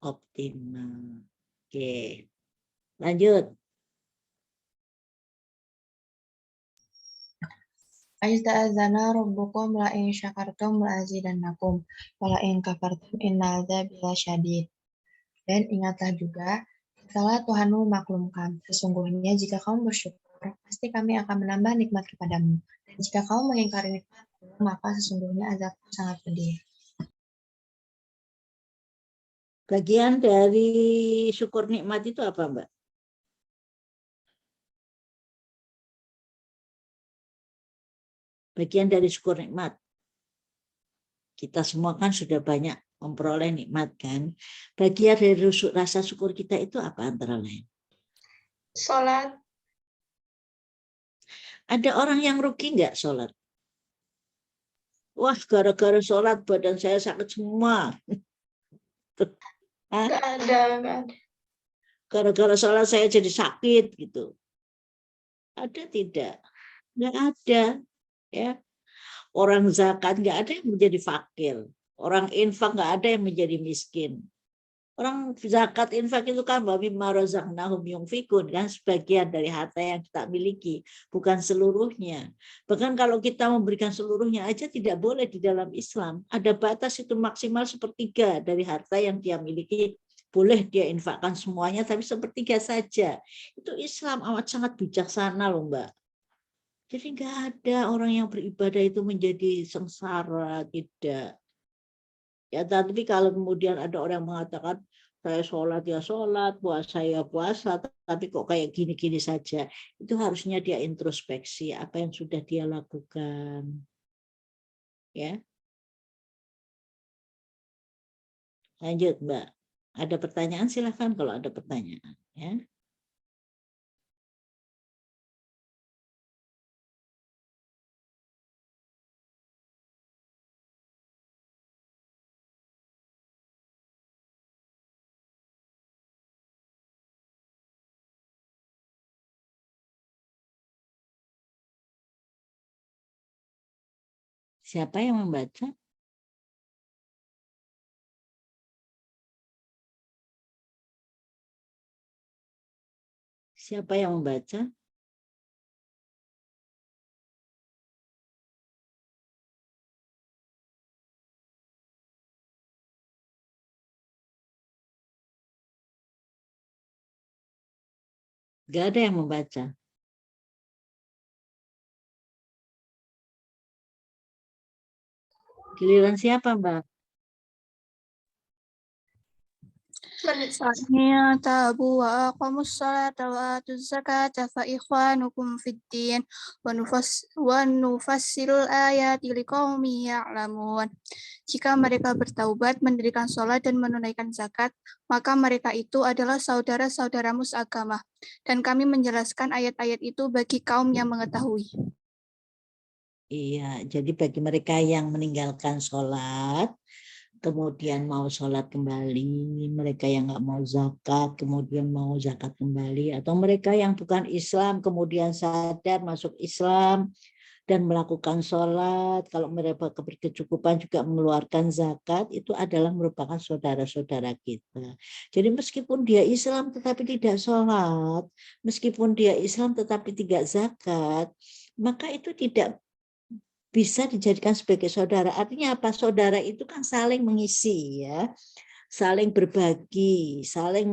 optimal. Oke, lanjut. Aizta'adzana rabbukum la in syakartum la azidannakum wa la in kafartum inna adzabi lasyadid. Dan ingatlah juga, setelah Tuhanmu maklumkan, sesungguhnya jika kamu bersyukur, pasti kami akan menambah nikmat kepadamu. Dan jika kamu mengingkari nikmatku, maka sesungguhnya azabku sangat pedih. Bagian dari syukur nikmat itu apa, Mbak? Bagian dari syukur nikmat. Kita semua kan sudah banyak memperoleh nikmat kan. Bagian dari rasa syukur kita itu apa antara lain? Sholat. Ada orang yang rugi nggak sholat? Wah, gara-gara sholat badan saya sakit semua. Nggak ada. Gara-gara sholat saya jadi sakit gitu. Ada tidak? Nggak ada. Ya. Orang zakat nggak ada yang menjadi fakir. Orang infak nggak ada yang menjadi miskin. Orang zakat infak itu kan mimma razaqnahum yunfikun, kan sebagian dari harta yang kita miliki, bukan seluruhnya. Bahkan kalau kita memberikan seluruhnya aja tidak boleh di dalam Islam. Ada batas itu maksimal 1/3 dari harta yang dia miliki. Boleh dia infakkan semuanya, tapi 1/3 saja. Itu Islam amat sangat bijaksana loh, Mbak. Jadi nggak ada orang yang beribadah itu menjadi sengsara, tidak. Ya, tapi kalau kemudian ada orang yang mengatakan saya sholat ya sholat, puasa ya puasa, tapi kok kayak gini-gini saja, itu harusnya dia introspeksi apa yang sudah dia lakukan. Ya, lanjut Mbak. Ada pertanyaan silahkan kalau ada pertanyaan. Ya. Siapa yang membaca? Siapa yang membaca? Gak ada yang membaca. Giliran siapa, Mbak? فإن تابوا وأقاموا الصلاة وآتوا الزكاة فإخوانكم في الدين ونفصل الآيات لقوم يعلمون. Jika mereka bertaubat, mendirikan sholat, dan menunaikan zakat, maka mereka itu adalah saudara-saudaramu seagama. Dan kami menjelaskan ayat-ayat itu bagi kaum yang mengetahui. Iya, jadi bagi mereka yang meninggalkan sholat, kemudian mau sholat kembali, mereka yang nggak mau zakat, kemudian mau zakat kembali, atau mereka yang bukan Islam, kemudian sadar masuk Islam, dan melakukan sholat, kalau mereka berkecukupan juga mengeluarkan zakat, itu adalah merupakan saudara-saudara kita. Jadi meskipun dia Islam tetapi tidak sholat, meskipun dia Islam tetapi tidak zakat, maka itu tidak bisa dijadikan sebagai saudara. Artinya apa? Saudara itu kan saling mengisi, ya, saling berbagi, saling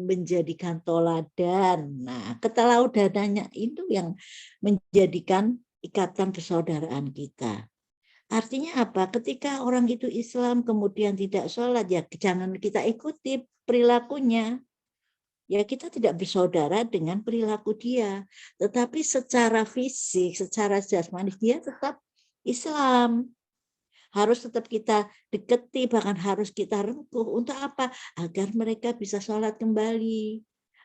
menjadikan toladan. Nah, keteladanan itu yang menjadikan ikatan persaudaraan kita. Artinya apa? Ketika orang itu Islam kemudian tidak sholat, ya jangan kita ikuti perilakunya. Ya kita tidak bersaudara dengan perilaku dia. Tetapi secara fisik, secara jasmani dia tetap Islam. Harus tetap kita deketi, bahkan harus kita rengkuh. Untuk apa? Agar mereka bisa sholat kembali.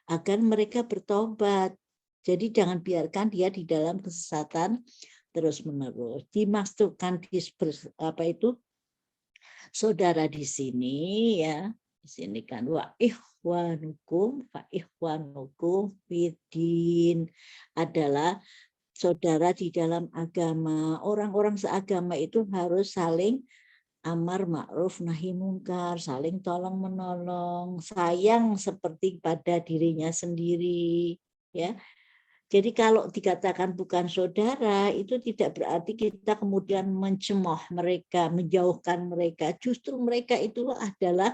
Agar mereka bertobat. Jadi jangan biarkan dia di dalam kesesatan terus-menerus. Dimaksudkan saudara di sini, ya. Di sini kan wa ikhwanukum fa ikhwanukum fiddin adalah saudara di dalam agama. Orang-orang seagama itu harus saling amar ma'ruf nahi mungkar, saling tolong menolong, sayang seperti pada dirinya sendiri, ya. Jadi kalau dikatakan bukan saudara, itu tidak berarti kita kemudian mencemooh mereka, menjauhkan mereka. Justru mereka itu adalah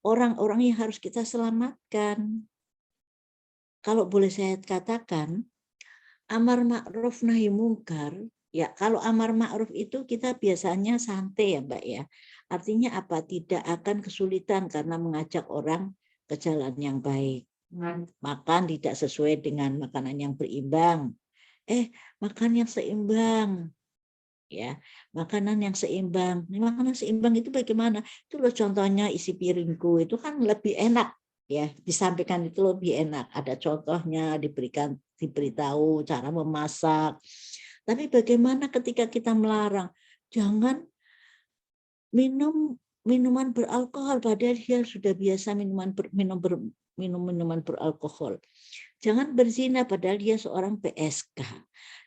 orang-orang yang harus kita selamatkan. Kalau boleh saya katakan, amar ma'ruf nahi mungkar, ya kalau amar ma'ruf itu kita biasanya santai, ya Mbak, ya. Artinya apa? Tidak akan kesulitan karena mengajak orang ke jalan yang baik. Makan tidak sesuai dengan makanan yang berimbang. Makan yang seimbang. Ya, makanan yang seimbang. Makanan seimbang itu bagaimana? Itu loh contohnya isi piringku itu kan lebih enak, ya. Disampaikan itu lebih enak. Ada contohnya, diberitahu cara memasak. Tapi bagaimana ketika kita melarang? Jangan minum minuman beralkohol padahal dia sudah biasa minum minuman beralkohol. Jangan berzina padahal dia seorang PSK.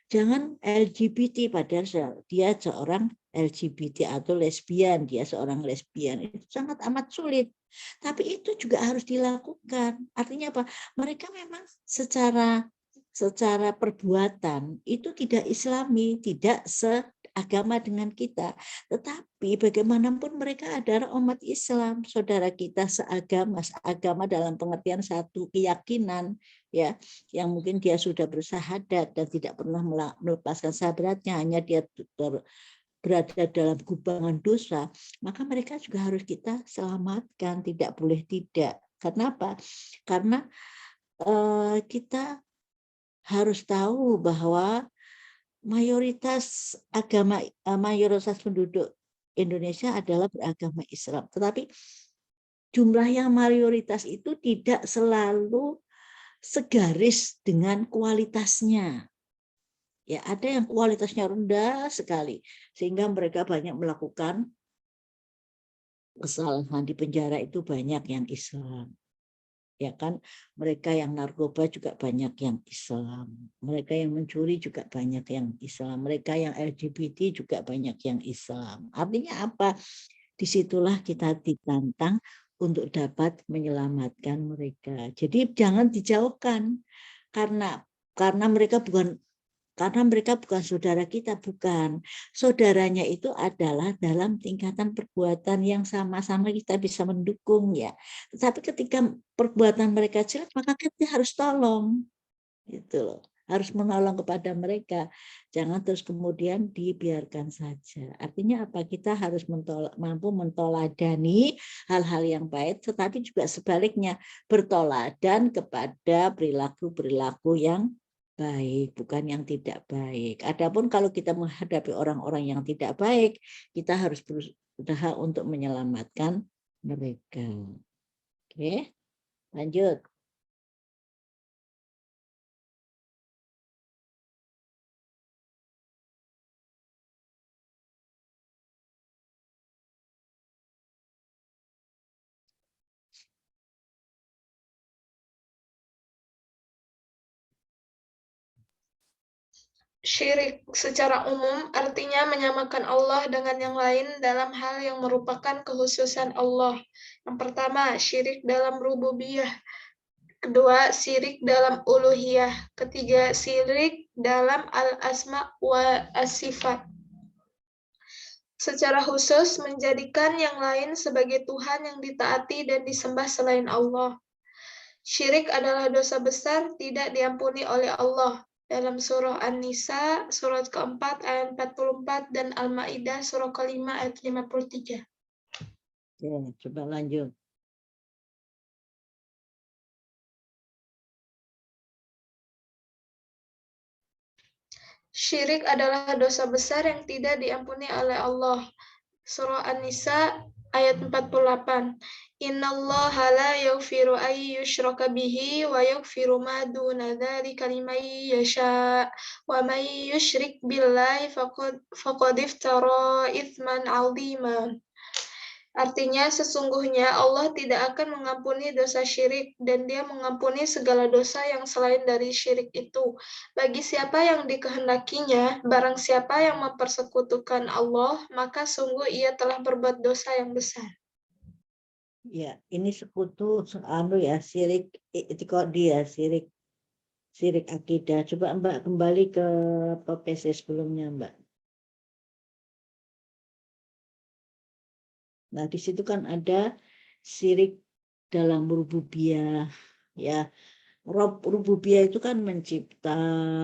Jangan LGBT padahal dia seorang LGBT atau lesbian, dia seorang lesbian. Itu sangat amat sulit. Tapi itu juga harus dilakukan. Artinya apa? Mereka memang secara perbuatan itu tidak Islami, tidak seagama dengan kita. Tetapi bagaimanapun mereka adalah umat Islam, saudara kita seagama dalam pengertian satu keyakinan, ya, yang mungkin dia sudah bersahadat dan tidak pernah melepaskan sahadatnya, hanya dia berada dalam gubangan dosa, maka mereka juga harus kita selamatkan, tidak boleh tidak. Kenapa? Karena kita harus tahu bahwa mayoritas penduduk Indonesia adalah beragama Islam. Tetapi jumlah yang mayoritas itu tidak selalu segaris dengan kualitasnya. Ya, ada yang kualitasnya rendah sekali sehingga mereka banyak melakukan kesalahan. Di penjara itu banyak yang Islam. Ya kan, mereka yang narkoba juga banyak yang Islam, mereka yang mencuri juga banyak yang Islam, mereka yang LGBT juga banyak yang Islam. Artinya apa? Disitulah kita ditantang untuk dapat menyelamatkan mereka. Jadi jangan dijauhkan karena mereka bukan saudara kita, bukan. Saudaranya itu adalah dalam tingkatan perbuatan yang sama-sama kita bisa mendukung, ya. Tetapi ketika perbuatan mereka jelek, maka kita harus tolong. Gitu loh. harus menolong kepada mereka. Jangan terus kemudian dibiarkan saja. Artinya apa? Kita harus mampu mentoladani hal-hal yang baik, tetapi juga sebaliknya bertoladan kepada perilaku-perilaku yang baik, bukan yang tidak baik. Adapun kalau kita menghadapi orang-orang yang tidak baik, kita harus berusaha untuk menyelamatkan mereka. Oke, lanjut. Syirik secara umum artinya menyamakan Allah dengan yang lain dalam hal yang merupakan kekhususan Allah. Yang pertama, syirik dalam rububiyah. Kedua, syirik dalam uluhiyah. Ketiga, syirik dalam al-asma wa as-sifat. Secara khusus, menjadikan yang lain sebagai Tuhan yang ditaati dan disembah selain Allah. Syirik adalah dosa besar, tidak diampuni oleh Allah. Dalam surah An-Nisa, surat keempat ayat 44, dan Al-Ma'idah, surah kelima ayat 53. Ya, coba lanjut. Syirik adalah dosa besar yang tidak diampuni oleh Allah. Surah An-Nisa ayat 48. Innallaha la yaghfiru ay yushraka bihi wa yaghfiru ma duna dzalika liman yasha wa may yusyrik billahi faqad iftara itsman 'azima. Artinya sesungguhnya Allah tidak akan mengampuni dosa syirik dan Dia mengampuni segala dosa yang selain dari syirik itu. Bagi siapa yang dikehendakinya, barang siapa yang mempersekutukan Allah, maka sungguh ia telah berbuat dosa yang besar. Ya, ini sekutu ya, syirik itikadi ya, syirik akidah. Coba Mbak kembali ke PC sebelumnya, Mbak. Nah, di situ kan ada syirik dalam rububiyah, ya. Rububiyah itu kan mencipta,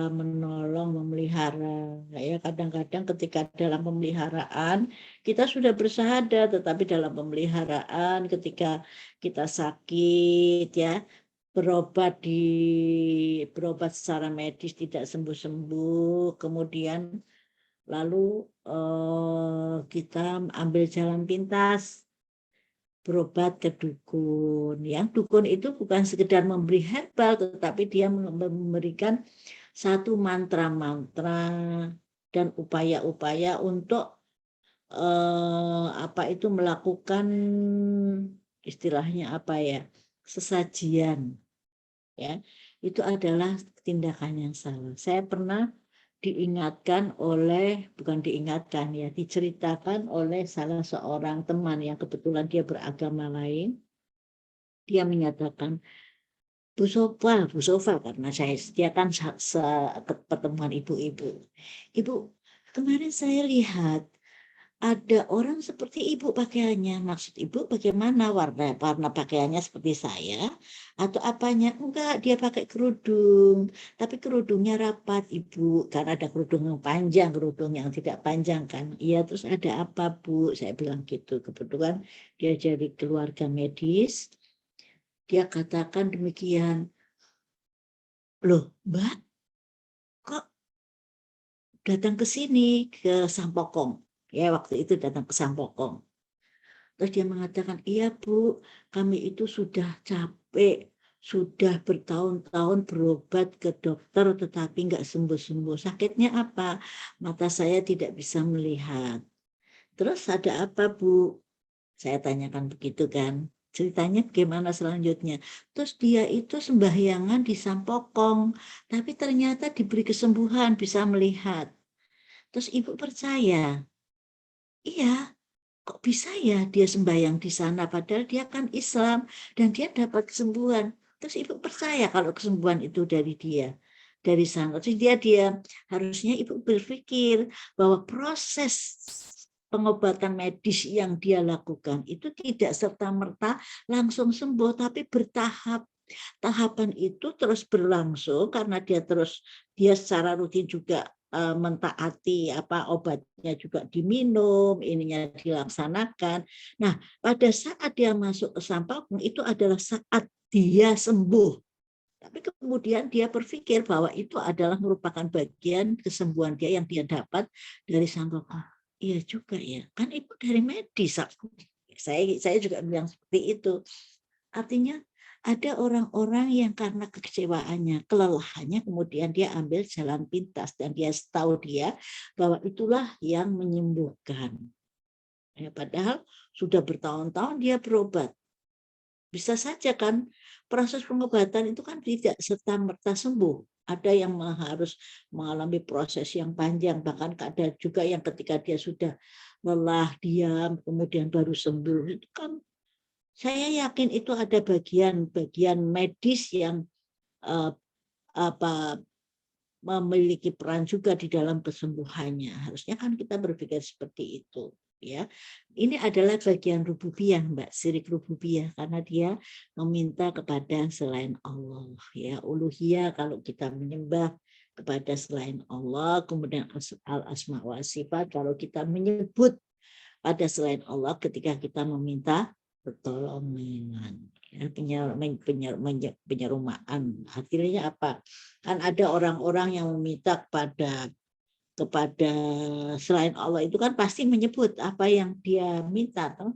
menolong, memelihara. Ya, kadang-kadang ketika dalam pemeliharaan kita sudah bersyahadat, tetapi dalam pemeliharaan ketika kita sakit, ya, berobat secara medis tidak sembuh-sembuh, kemudian lalu kita ambil jalan pintas, berobat ke dukun. Yang dukun itu bukan sekedar memberi herbal, tetapi dia memberikan satu mantra-mantra dan upaya-upaya untuk melakukan istilahnya sesajian. Ya, itu adalah tindakan yang salah. Saya pernah diceritakan oleh salah seorang teman yang kebetulan dia beragama lain. Dia menyatakan, Bu Sofa, karena dia kan pertemuan ibu-ibu. Ibu, kemarin saya lihat ada orang seperti ibu pakaiannya. Maksud ibu bagaimana, warna pakaiannya seperti saya atau apanya? Enggak, dia pakai kerudung, tapi kerudungnya rapat ibu, karena ada kerudung yang panjang, kerudung yang tidak panjang kan. Iya, terus ada apa Bu? Saya bilang gitu. Kebetulan dia dari keluarga medis. Dia katakan demikian. Loh Mbak, kok datang ke sini, ke Sampokong? Ya, waktu itu datang ke Sampokong. Terus dia mengatakan, iya Bu, kami itu sudah capek, sudah bertahun-tahun berobat ke dokter tetapi nggak sembuh-sembuh. Sakitnya apa? Mata saya tidak bisa melihat. Terus ada apa Bu? Saya tanyakan begitu kan. Ceritanya bagaimana selanjutnya? Terus dia itu sembahyangan di Sampokong, tapi ternyata diberi kesembuhan, bisa melihat. Terus ibu percaya? Iya, kok bisa ya dia sembahyang di sana padahal dia kan Islam dan dia dapat kesembuhan. Terus ibu percaya kalau kesembuhan itu dari dia, dari sana. Terus dia harusnya ibu berpikir bahwa proses pengobatan medis yang dia lakukan itu tidak serta-merta langsung sembuh, tapi bertahap. tahapan itu terus berlangsung karena dia secara rutin juga mentaati obatnya juga diminum, ininya dilaksanakan. Nah, pada saat dia masuk ke Sampokong itu adalah saat dia sembuh. Tapi kemudian dia berpikir bahwa itu adalah merupakan bagian kesembuhan dia yang dia dapat dari Sampokong. Iya juga ya, kan itu dari medis. Saya juga bilang seperti itu. Artinya ada orang-orang yang karena kekecewaannya, kelelahannya, kemudian dia ambil jalan pintas dan dia tahu bahwa itulah yang menyembuhkan. Ya, padahal sudah bertahun-tahun dia berobat. Bisa saja kan proses pengobatan itu kan tidak serta-merta sembuh. Ada yang harus mengalami proses yang panjang, bahkan ada juga yang ketika dia sudah lelah, diam, kemudian baru sembuh. Itu kan saya yakin itu ada bagian medis yang memiliki peran juga di dalam kesembuhannya. Harusnya kan kita berpikir seperti itu. Ya, ini adalah bagian rububiyah, Mbak, syirik rububiyah, karena dia meminta kepada selain Allah. Ya, uluhiyah kalau kita menyembah kepada selain Allah, kemudian al-asma wa sifat kalau kita menyebut pada selain Allah ketika kita meminta pertolongan, ya, penyerumaan. Akhirnya apa? Kan ada orang-orang yang meminta kepada selain Allah itu kan pasti menyebut apa yang dia minta, toh?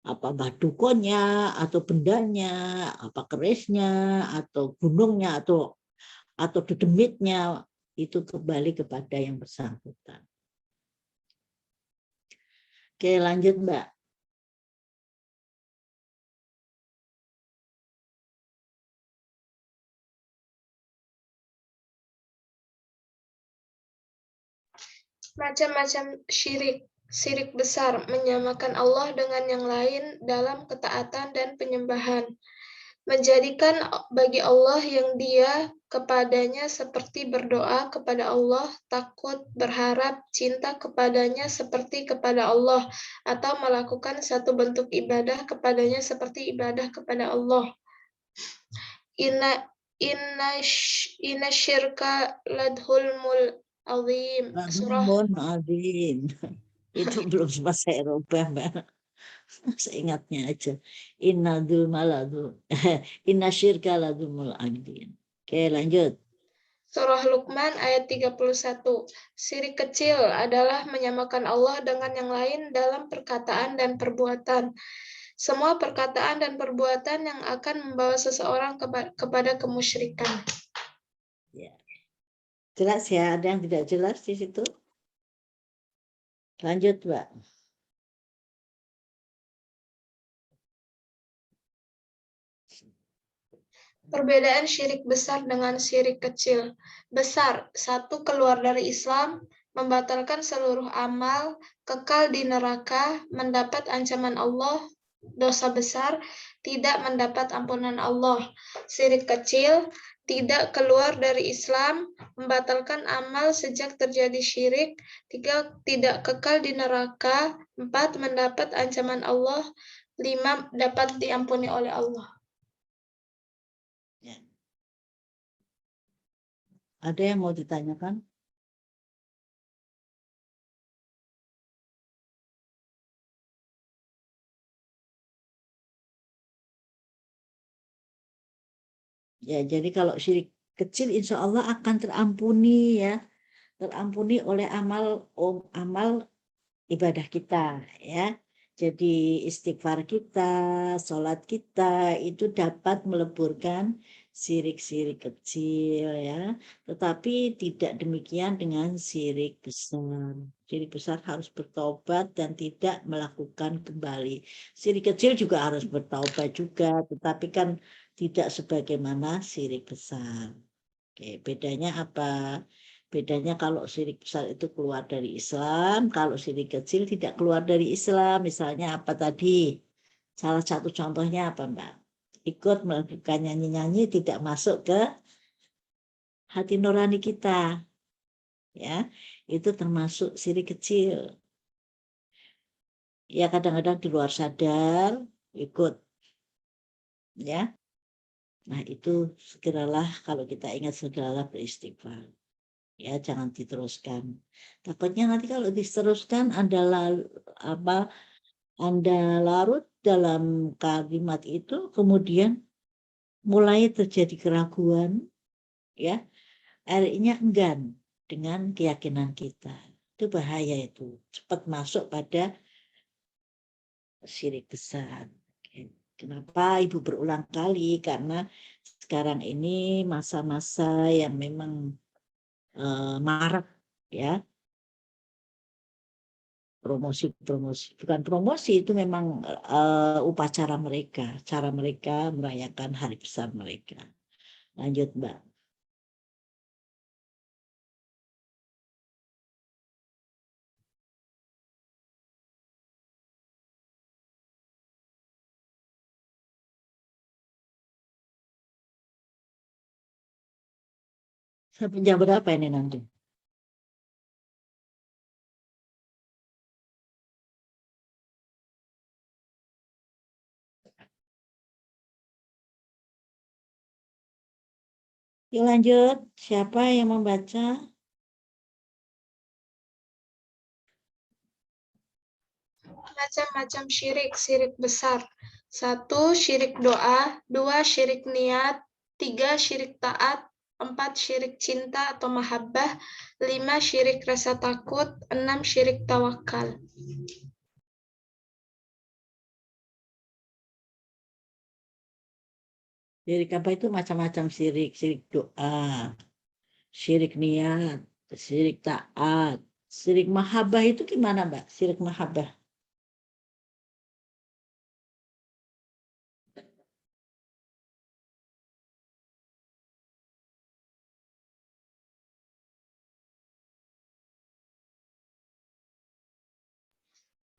Apa badukonnya, atau bendanya, apa kerisnya, atau gunungnya, atau dedemitnya, itu kembali kepada yang bersangkutan. Oke, lanjut Mbak. Macam-macam syirik. Syirik besar, menyamakan Allah dengan yang lain dalam ketaatan dan penyembahan. Menjadikan bagi Allah yang dia kepadanya seperti berdoa kepada Allah, takut, berharap, cinta kepadanya seperti kepada Allah, atau melakukan satu bentuk ibadah kepadanya seperti ibadah kepada Allah. Inna syirka ladhulmul azim. Surah Azim. Itu belum bahasa Eropa, Mbak. Seingatnya aja. Inna syirka ladhulmul azim. Oke, lanjut. Surah Luqman ayat 31. Syirik kecil adalah menyamakan Allah dengan yang lain dalam perkataan dan perbuatan. Semua perkataan dan perbuatan yang akan membawa seseorang kepada kemusyrikan. Ya. Jelas ya, ada yang tidak jelas di situ? Lanjut, Mbak. Perbedaan syirik besar dengan syirik kecil. Besar, satu, keluar dari Islam, membatalkan seluruh amal, kekal di neraka, mendapat ancaman Allah, dosa besar, tidak mendapat ampunan Allah. Syirik kecil, tidak keluar dari Islam, membatalkan amal sejak terjadi syirik, 3, tidak kekal di neraka, 4, mendapat ancaman Allah, 5, dapat diampuni oleh Allah. Ya. Ada yang mau ditanyakan? Ya, jadi kalau syirik kecil insya Allah akan terampuni ya. Terampuni oleh amal ibadah kita ya. Jadi istighfar kita, sholat kita itu dapat meleburkan syirik-syirik kecil ya. Tetapi tidak demikian dengan syirik besar. Syirik besar harus bertobat dan tidak melakukan kembali. Syirik kecil juga harus bertaubat juga, tetapi kan tidak sebagaimana syirik besar. Oke, bedanya apa? Bedanya kalau syirik besar itu keluar dari Islam, kalau syirik kecil tidak keluar dari Islam. Misalnya apa tadi? Salah satu contohnya apa, Mbak? Ikut melakukan nyanyi-nyanyi tidak masuk ke hati nurani kita. Ya, itu termasuk syirik kecil. Ya kadang-kadang di luar sadar ikut. Ya. Nah, itu segeralah kalau kita ingat segeralah beristighfar. Ya, jangan diteruskan. Takutnya nanti kalau diteruskan Anda larut dalam kalimat itu, kemudian mulai terjadi keraguan, ya, akhirnya enggan dengan keyakinan kita. Itu bahaya itu. Cepat masuk pada syirik besar. Kenapa Ibu berulang kali? Karena sekarang ini masa-masa yang memang marak, ya, promosi bukan promosi, itu memang upacara mereka, cara mereka merayakan hari besar mereka. Lanjut, Mbak. Sampai jam berapa ini nanti? Yuk lanjut, siapa yang membaca? Macam-macam syirik, syirik besar. 1. Syirik doa, 2. Syirik niat, 3. Syirik taat, 4. Syirik cinta atau mahabbah, 5. Syirik rasa takut, 6. Syirik tawakal. Syirik apa itu? Macam-macam syirik. Syirik doa, syirik niat, syirik taat, syirik mahabbah itu gimana, Mbak? Syirik mahabbah.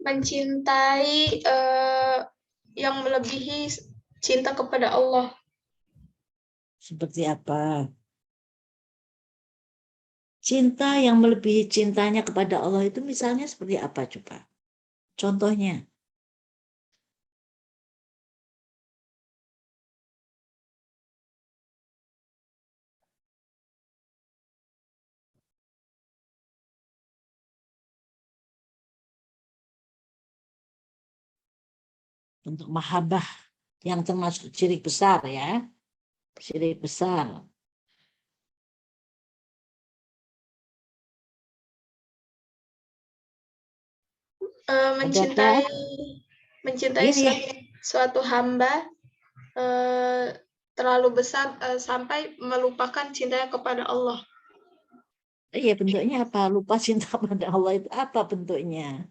Mencintai yang melebihi cinta kepada Allah. Seperti apa? Cinta yang melebihi cintanya kepada Allah itu misalnya seperti apa coba? Contohnya. Untuk mahabbah yang termasuk syirik besar, ya. Syirik besar. Mencintai suatu hamba terlalu besar sampai melupakan cintanya kepada Allah. Iya, bentuknya apa? Lupa cinta pada Allah itu apa bentuknya?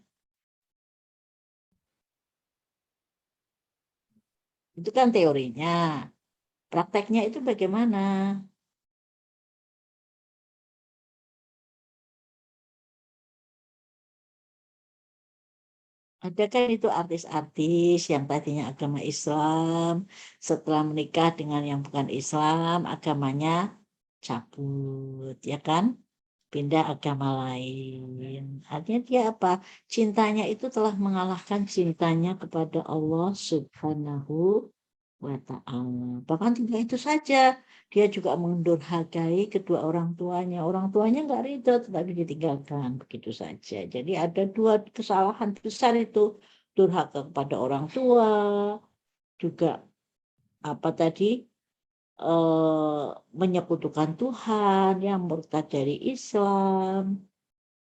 Itu kan teorinya. Prakteknya itu bagaimana? Ada kan itu artis-artis yang tadinya agama Islam, setelah menikah dengan yang bukan Islam, agamanya cabut, ya kan? Pindah agama lain. Artinya dia apa? Cintanya itu telah mengalahkan cintanya kepada Allah Subhanahu wa ta'ala. Bahkan tidak itu saja, dia juga mendurhakai kedua orang tuanya. Orang tuanya nggak ridho, tetapi ditinggalkan begitu saja. Jadi ada dua kesalahan besar itu, durhaka kepada orang tua, juga apa tadi, menyekutukan Tuhan, yang murtad dari Islam.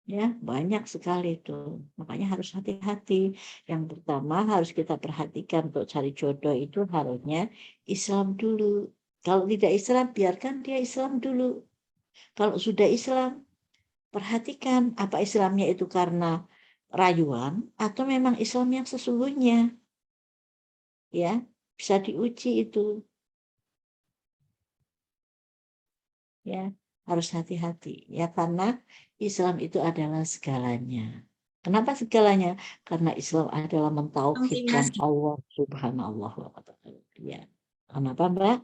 Ya, banyak sekali itu. Makanya harus hati-hati. Yang pertama harus kita perhatikan untuk cari jodoh itu harusnya Islam dulu. Kalau tidak Islam, biarkan dia Islam dulu. Kalau sudah Islam, perhatikan apa Islamnya itu karena rayuan atau memang Islam yang sesungguhnya. Ya, bisa diuji itu. Ya, harus hati-hati. Ya, karena Islam itu adalah segalanya. Kenapa segalanya? Karena Islam adalah mentauhidkan Allah Subhanahu wa ta'ala. Ya. Kenapa, Mbak?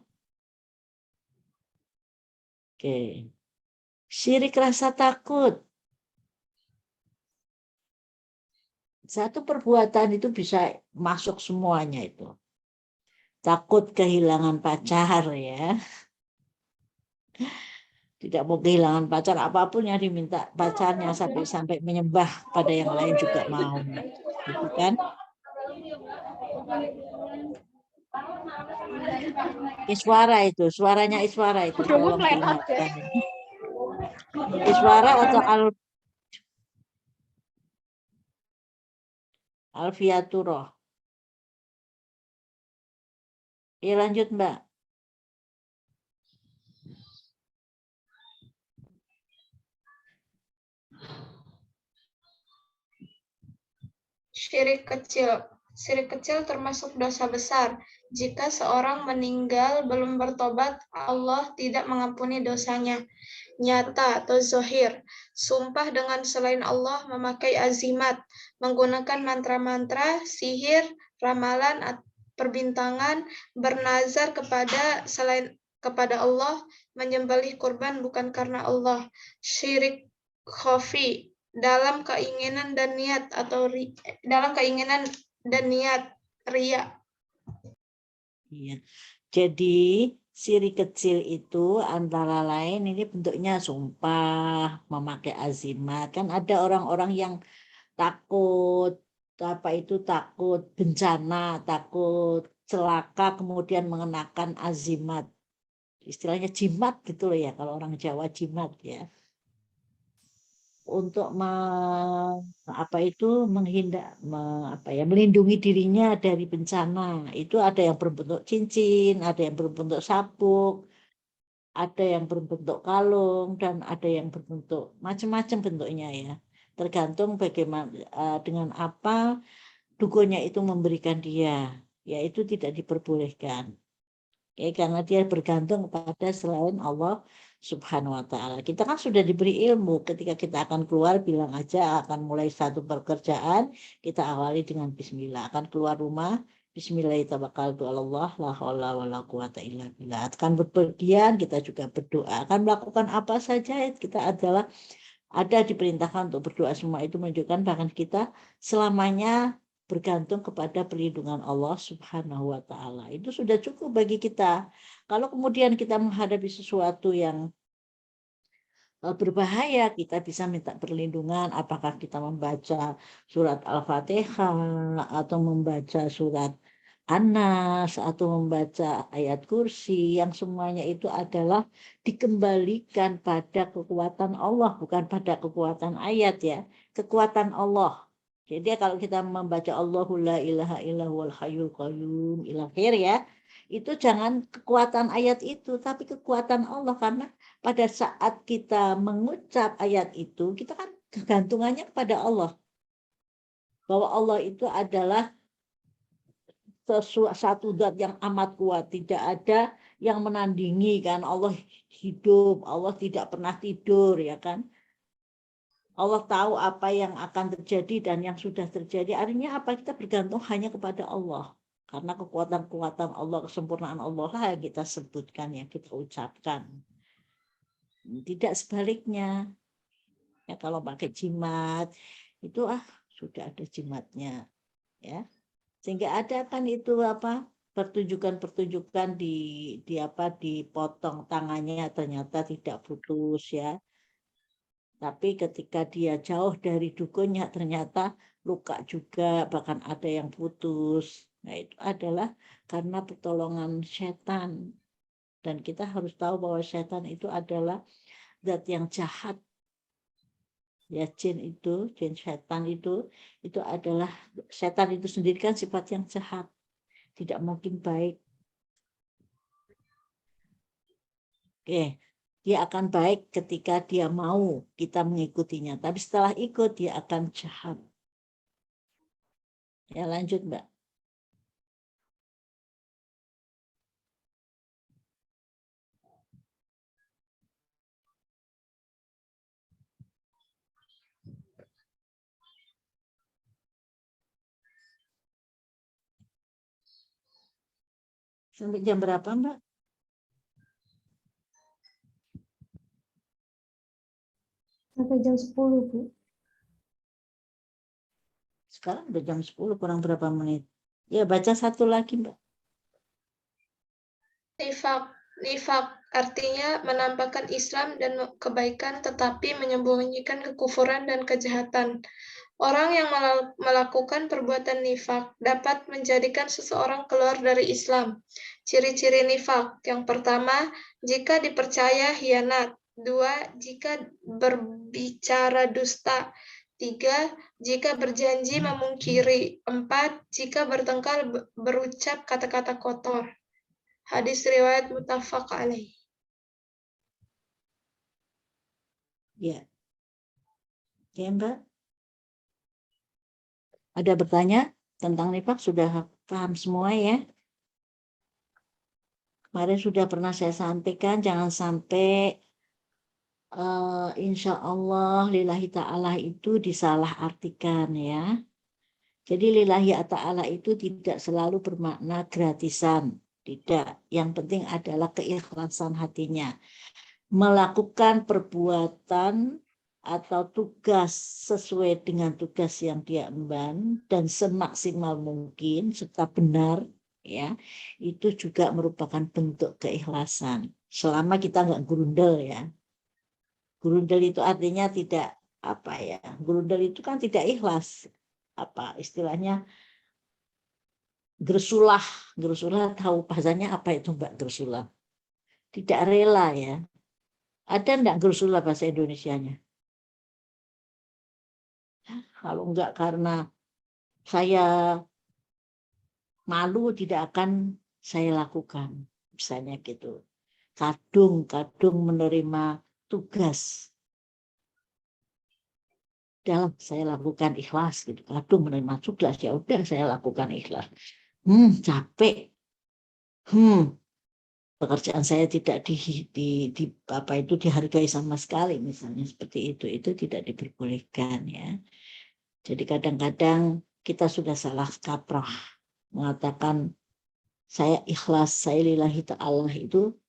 Oke. Syirik rasa takut. Satu perbuatan itu bisa masuk semuanya itu. takut kehilangan pacar ya. Tidak mau kehilangan pacar, apapun yang diminta pacarnya sampai menyembah pada yang lain juga mau. Gitu kan? Suaranya Iswara itu tolong diingatkan. Iswara atau Alfiaturoh. Ya lanjut Mbak. Syirik kecil. Syirik kecil termasuk dosa besar. Jika seorang meninggal belum bertobat, Allah tidak mengampuni dosanya. Nyata atau zohir. Sumpah dengan selain Allah, memakai azimat, menggunakan mantra-mantra, sihir, ramalan, perbintangan, bernazar kepada Allah, menyembelih kurban bukan karena Allah. Syirik khafi, dalam keinginan dan niat ria. Iya. Jadi syirik kecil itu antara lain ini bentuknya sumpah, memakai azimat. Kan ada orang-orang yang takut takut bencana, takut celaka kemudian mengenakan azimat. Istilahnya jimat gitu loh ya, kalau orang Jawa jimat ya. Untuk melindungi dirinya dari bencana. Itu ada yang berbentuk cincin, ada yang berbentuk sabuk, ada yang berbentuk kalung, dan ada yang berbentuk macam-macam bentuknya ya. Tergantung bagaimana dengan apa dukunnya itu memberikan dia, yaitu tidak diperbolehkan. Ya, karena dia bergantung kepada selain Allah Subhanahu wa ta'ala. Kita kan sudah diberi ilmu, ketika kita akan keluar bilang aja akan mulai satu pekerjaan, kita awali dengan bismillah. Akan keluar rumah, bismillahirrahmanirrahim, la haula wala quwata illa billah. Akan berpergian, kita juga berdoa. Akan melakukan apa saja, kita adalah ada diperintahkan untuk berdoa. Semua itu menunjukkan bahkan kita selamanya bergantung kepada perlindungan Allah Subhanahu wa ta'ala. Itu sudah cukup bagi kita. Kalau kemudian kita menghadapi sesuatu yang berbahaya, kita bisa minta perlindungan. Apakah kita membaca surat Al-Fatihah atau membaca surat An-Nas atau membaca ayat kursi, yang semuanya itu adalah dikembalikan pada kekuatan Allah, bukan pada kekuatan ayat ya, kekuatan Allah. Jadi kalau kita membaca Allahu la ilaha illallahul hayyul qayyum ila akhir ya, itu jangan kekuatan ayat itu, tapi kekuatan Allah. Karena pada saat kita mengucap ayat itu, kita kan kegantungannya kepada Allah. Bahwa Allah itu adalah satu zat yang amat kuat, tidak ada yang menandingi kan. Allah hidup, Allah tidak pernah tidur ya kan. Allah tahu apa yang akan terjadi dan yang sudah terjadi. Artinya apa? Kita bergantung hanya kepada Allah. Karena kekuatan-kekuatan Allah, kesempurnaan Allah lah yang kita sebutkan, yang kita ucapkan. Tidak sebaliknya. Ya kalau pakai jimat, itu sudah ada jimatnya. Ya. Sehingga ada kan itu pertunjukan-pertunjukan dipotong tangannya ternyata tidak putus ya. Tapi ketika dia jauh dari dukunnya ternyata luka juga, bahkan ada yang putus. Nah itu adalah karena pertolongan setan. Dan kita harus tahu bahwa setan itu adalah zat yang jahat. Ya jin setan itu adalah, setan itu sendiri kan sifat yang jahat. Tidak mungkin baik. Oke. Dia akan baik ketika dia mau kita mengikutinya. Tapi setelah ikut, dia akan jahat. Ya lanjut Mbak. Sampai jam berapa Mbak? Sampai jam 10, Bu. Sekarang udah jam 10 kurang berapa menit. Ya baca satu lagi Mbak. Nifak artinya menampakkan Islam dan kebaikan tetapi menyembunyikan kekufuran dan kejahatan. Orang yang melakukan perbuatan nifak dapat menjadikan seseorang keluar dari Islam. Ciri-ciri nifak: yang pertama, jika dipercaya hianat. 2, jika berbicara dusta. 3, jika berjanji memungkiri. 4, jika bertengkar berucap kata-kata kotor. Hadis riwayat muttafaq alaih. Ya. Ya, Mbak. Ada bertanya tentang nifak? Sudah paham semua ya? Kemarin sudah pernah saya sampaikan, jangan sampai insya Allah lillahi ta'ala itu disalahartikan ya. Jadi lillahi ta'ala itu tidak selalu bermakna gratisan. Tidak. Yang penting adalah keikhlasan hatinya. Melakukan perbuatan atau tugas sesuai dengan tugas yang dia emban dan semaksimal mungkin serta benar ya, itu juga merupakan bentuk keikhlasan. Selama kita nggak gurundel ya. Gurundel itu artinya tidak apa ya? Gurundel itu kan tidak ikhlas. Apa istilahnya? Gersulah tahu bahasanya apa itu Mbak gersulah? Tidak rela ya. Ada enggak gersulah bahasa Indonesianya? Kalau enggak karena saya malu tidak akan saya lakukan. Misalnya gitu. Kadung menerima tugas. Dalam saya lakukan ikhlas gitu. Kadung menerima tugas, ya udah saya lakukan ikhlas. Capek. Pekerjaan saya tidak dihargai sama sekali, misalnya seperti itu tidak diperbolehkan ya. Jadi kadang-kadang kita sudah salah kaprah mengatakan saya ikhlas, saya lillahi ta'ala, itu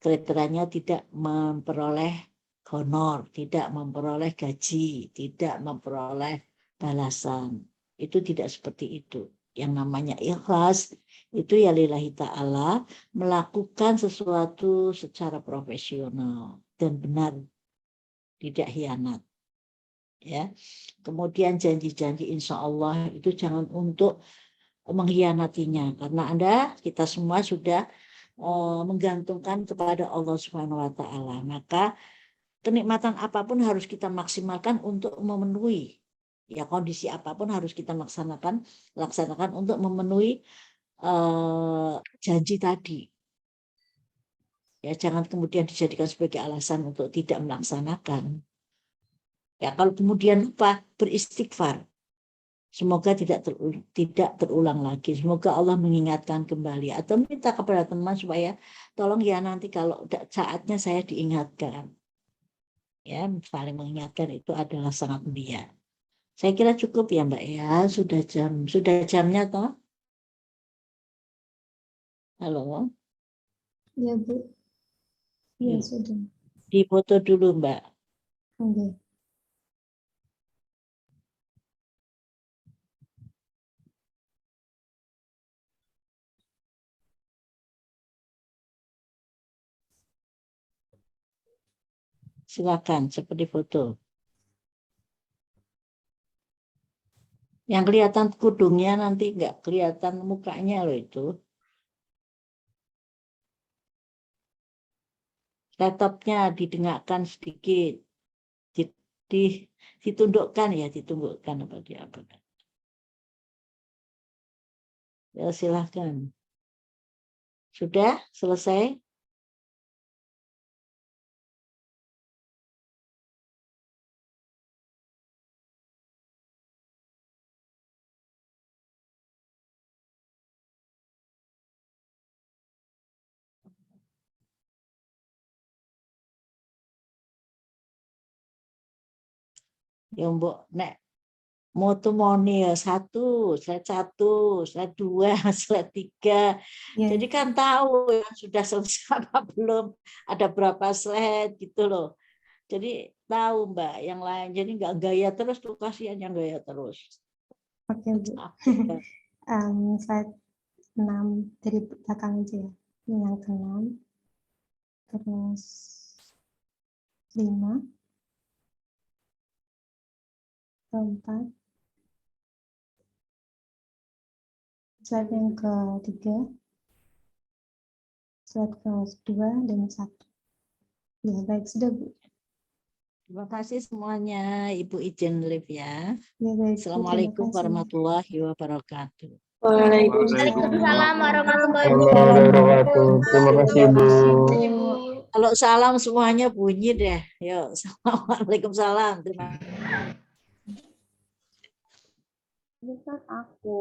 kriterianya tidak memperoleh honor, tidak memperoleh gaji, tidak memperoleh balasan. Itu tidak seperti itu. Yang namanya ikhlas itu ya lillahi ta'ala, melakukan sesuatu secara profesional dan benar, tidak hianat. Ya. Kemudian janji-janji insya Allah itu jangan untuk mengkhianatinya, karena kita semua sudah menggantungkan kepada Allah Subhanahu wa taala. Maka kenikmatan apapun harus kita maksimalkan untuk memenuhi. Ya, kondisi apapun harus kita laksanakan untuk memenuhi janji tadi. Ya, jangan kemudian dijadikan sebagai alasan untuk tidak melaksanakan. Ya, kalau kemudian lupa, beristighfar. Semoga tidak terulang lagi. Semoga Allah mengingatkan kembali atau minta kepada teman supaya tolong ya nanti kalau saatnya saya diingatkan. Ya, saling mengingatkan itu adalah sangat mulia. Saya kira cukup ya Mbak ya, sudah jamnya toh? Halo? Ya, Bu. Ya, Ya. sudah. Difoto dulu Mbak. Oke. Silakan, seperti foto. Yang kelihatan kudungnya nanti nggak kelihatan mukanya loh itu. Laptopnya didengarkan sedikit. Ditundukkan apa dia apa. Ya, silahkan. Sudah selesai? Ya mbok nek moto moni ya slide 1, slide 2, slide 3. Ya. Jadi kan tahu ya sudah selesai apa belum, ada berapa slide gitu loh. Jadi tahu Mbak yang lain, jadi nggak gaya terus tuh, kasihan yang gaya terus. Oke, Bu. Slide 6 dari belakang aja ya. Ini yang ke-6. Terus 5. Ke-4. Slide yang ke-3. Slide ke-2 dan 1. Ya, baik, sudah Bu. Terima kasih semuanya, Ibu izin live ya. Ya, baik, Bu, terima Assalamualaikum kasih. warahmatullahi wabarakatuh. Waalaikumsalam warahmatullahi wabarakatuh. Terima kasih, Bu. Ibu. Kalau salam semuanya bunyi deh. Yuk, Waalaikumsalam. Terima kasih. Bukan aku.